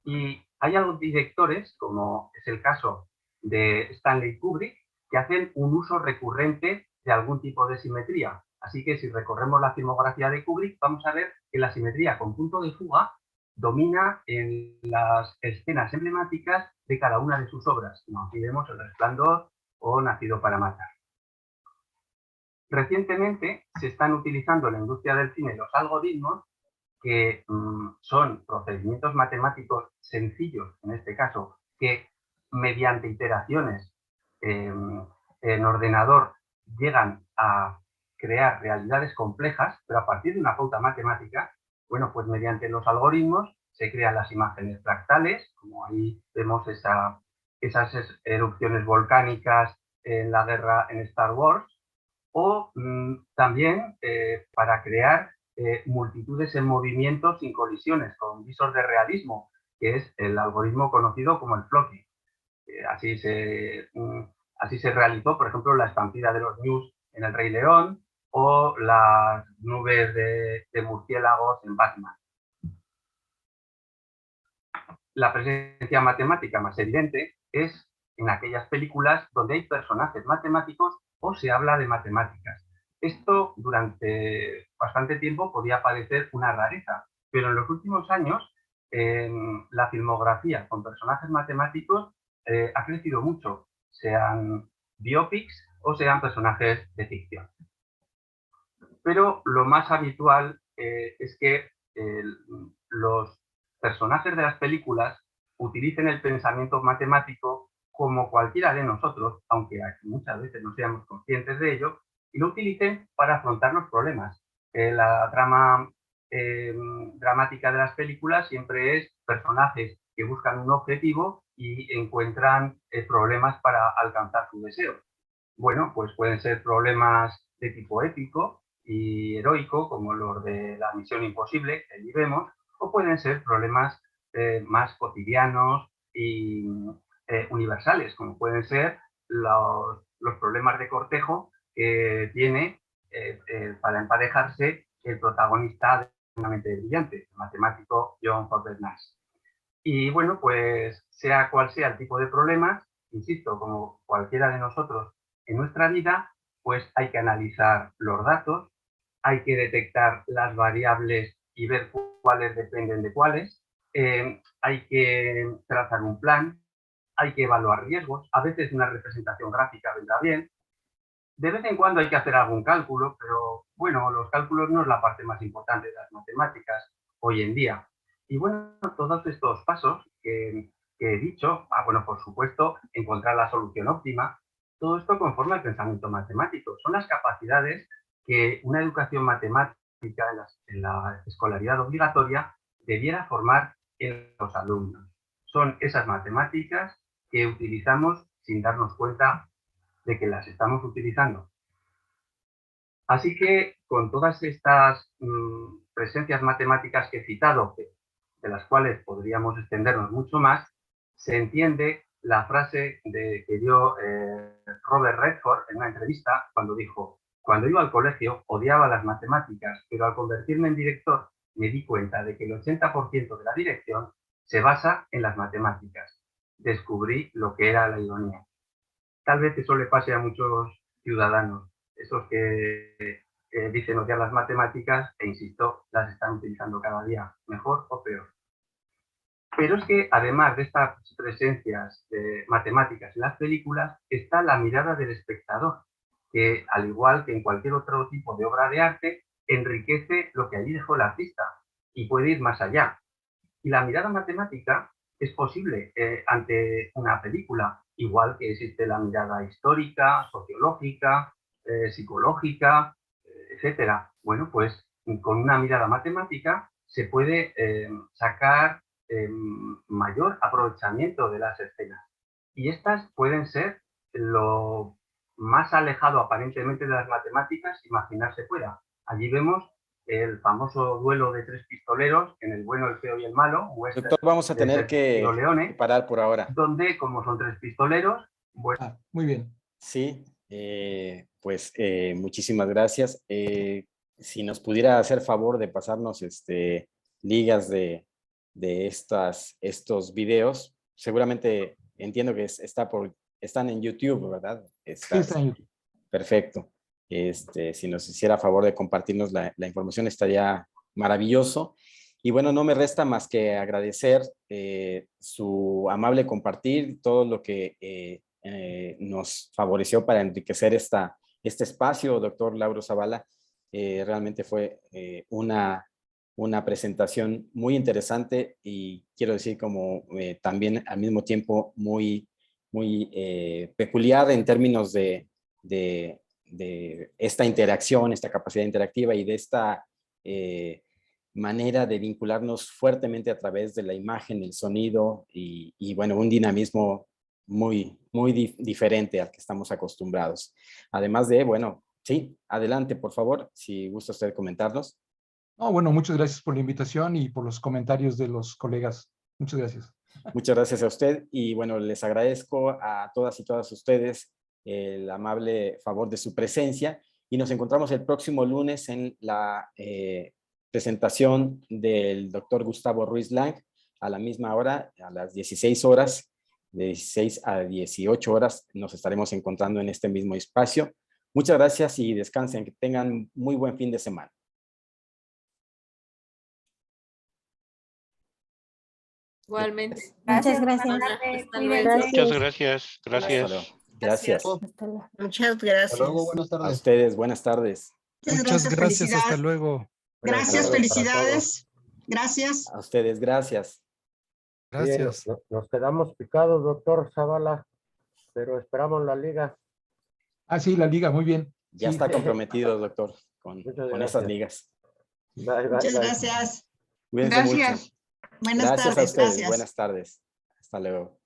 Y hay algunos directores, como es el caso de Stanley Kubrick, que hacen un uso recurrente de algún tipo de simetría. Así que si recorremos la filmografía de Kubrick, vamos a ver que la simetría con punto de fuga domina en las escenas emblemáticas de cada una de sus obras, como aquí vemos El Resplandor o Nacido para matar. Recientemente se están utilizando en la industria del cine los algoritmos, que son procedimientos matemáticos sencillos, en este caso, que mediante iteraciones en ordenador llegan a crear realidades complejas, pero a partir de una pauta matemática. Bueno, pues mediante los algoritmos se crean las imágenes fractales, como ahí vemos esas erupciones volcánicas en la guerra en Star Wars, o también para crear multitudes en movimiento sin colisiones, con visos de realismo, que es el algoritmo conocido como el flocking. Así se realizó, por ejemplo, la estampida de los News en El Rey León o las nubes de murciélagos en Batman. La presencia matemática más evidente es en aquellas películas donde hay personajes matemáticos o se habla de matemáticas. Esto durante bastante tiempo podía parecer una rareza, pero en los últimos años la filmografía con personajes matemáticos ha crecido mucho, sean biopics o sean personajes de ficción. Pero lo más habitual es que los personajes de las películas utilicen el pensamiento matemático como cualquiera de nosotros, aunque muchas veces no seamos conscientes de ello, y lo utilicen para afrontar los problemas. La trama dramática de las películas siempre es personajes que buscan un objetivo y encuentran problemas para alcanzar su deseo. Bueno, pues pueden ser problemas de tipo épico y heroico, como los de la Misión Imposible, que allí vemos, o pueden ser problemas más cotidianos y universales, como pueden ser los problemas de cortejo que tiene para emparejarse el protagonista de Una mente brillante, el matemático John Forbes Nash. Y bueno, pues sea cual sea el tipo de problemas, insisto, como cualquiera de nosotros en nuestra vida, pues hay que analizar los datos, hay que detectar las variables y ver cuáles dependen de cuáles, hay que trazar un plan, hay que evaluar riesgos, a veces una representación gráfica vendrá bien. De vez en cuando hay que hacer algún cálculo, pero bueno, los cálculos no es la parte más importante de las matemáticas hoy en día. Y bueno, todos estos pasos que he dicho, bueno, por supuesto, encontrar la solución óptima, todo esto conforma el pensamiento matemático. Son las capacidades que una educación matemática en la escolaridad obligatoria debiera formar en los alumnos. Son esas matemáticas que utilizamos sin darnos cuenta de que las estamos utilizando. Así que con todas estas presencias matemáticas que he citado, de las cuales podríamos extendernos mucho más, se entiende la frase que dio Robert Redford en una entrevista cuando dijo: cuando iba al colegio odiaba las matemáticas, pero al convertirme en director me di cuenta de que el 80% de la dirección se basa en las matemáticas. Descubrí lo que era la ironía. Tal vez eso le pase a muchos ciudadanos, esos que dicen odiar las matemáticas e, insisto, las están utilizando cada día, mejor o peor. Pero es que, además de estas presencias de matemáticas en las películas, está la mirada del espectador, que, al igual que en cualquier otro tipo de obra de arte, enriquece lo que allí dejó el artista y puede ir más allá. Y la mirada matemática es posible ante una película, igual que existe la mirada histórica, sociológica, psicológica, etcétera. Bueno, pues con una mirada matemática se puede sacar mayor aprovechamiento de las escenas. Y estas pueden ser lo más alejado aparentemente de las matemáticas imaginarse pueda. Allí vemos el famoso duelo de tres pistoleros en El bueno, el feo y el malo. Doctor, vamos a tener que parar por ahora. Donde, como son tres pistoleros... Bueno, muy bien. Sí, pues muchísimas gracias. Si nos pudiera hacer favor de pasarnos ligas de estos videos, seguramente entiendo que están en YouTube, ¿verdad? Sí, está en YouTube. Perfecto. Si nos hiciera favor de compartirnos la información, estaría maravilloso. Y bueno, no me resta más que agradecer su amable compartir, todo lo que nos favoreció para enriquecer este espacio, doctor Lauro Zavala. Realmente fue una presentación muy interesante y quiero decir como también al mismo tiempo muy peculiar en términos de esta interacción, esta capacidad interactiva y de esta manera de vincularnos fuertemente a través de la imagen, el sonido y bueno, un dinamismo muy diferente al que estamos acostumbrados. Además de, bueno, sí, adelante, por favor, si gusta usted comentarnos. No, bueno, muchas gracias por la invitación y por los comentarios de los colegas. Muchas gracias. Muchas gracias a usted y bueno, les agradezco a todas y todas ustedes el amable favor de su presencia y nos encontramos el próximo lunes en la presentación del doctor Gustavo Ruiz Lang a la misma hora, a las 16 horas, de 16 a 18 horas, nos estaremos encontrando en este mismo espacio. Muchas gracias y descansen, que tengan muy buen fin de semana. Igualmente. Muchas gracias. Hasta luego. Muchas gracias. Gracias. Gracias. Muchas gracias. Hasta luego, buenas A tardes. ustedes, buenas tardes. Muchas gracias, hasta luego. Gracias, felicidades. Gracias. A ustedes, gracias. Gracias. Nos quedamos picados, doctor Zavala, pero esperamos la liga. Ah, sí, la liga, muy bien. Ya Sí. está comprometido, doctor, con gracias. esas ligas. Muchas gracias. Cuídense Gracias. mucho. Buenas Gracias a tardes, ustedes. gracias. Buenas tardes. Hasta luego.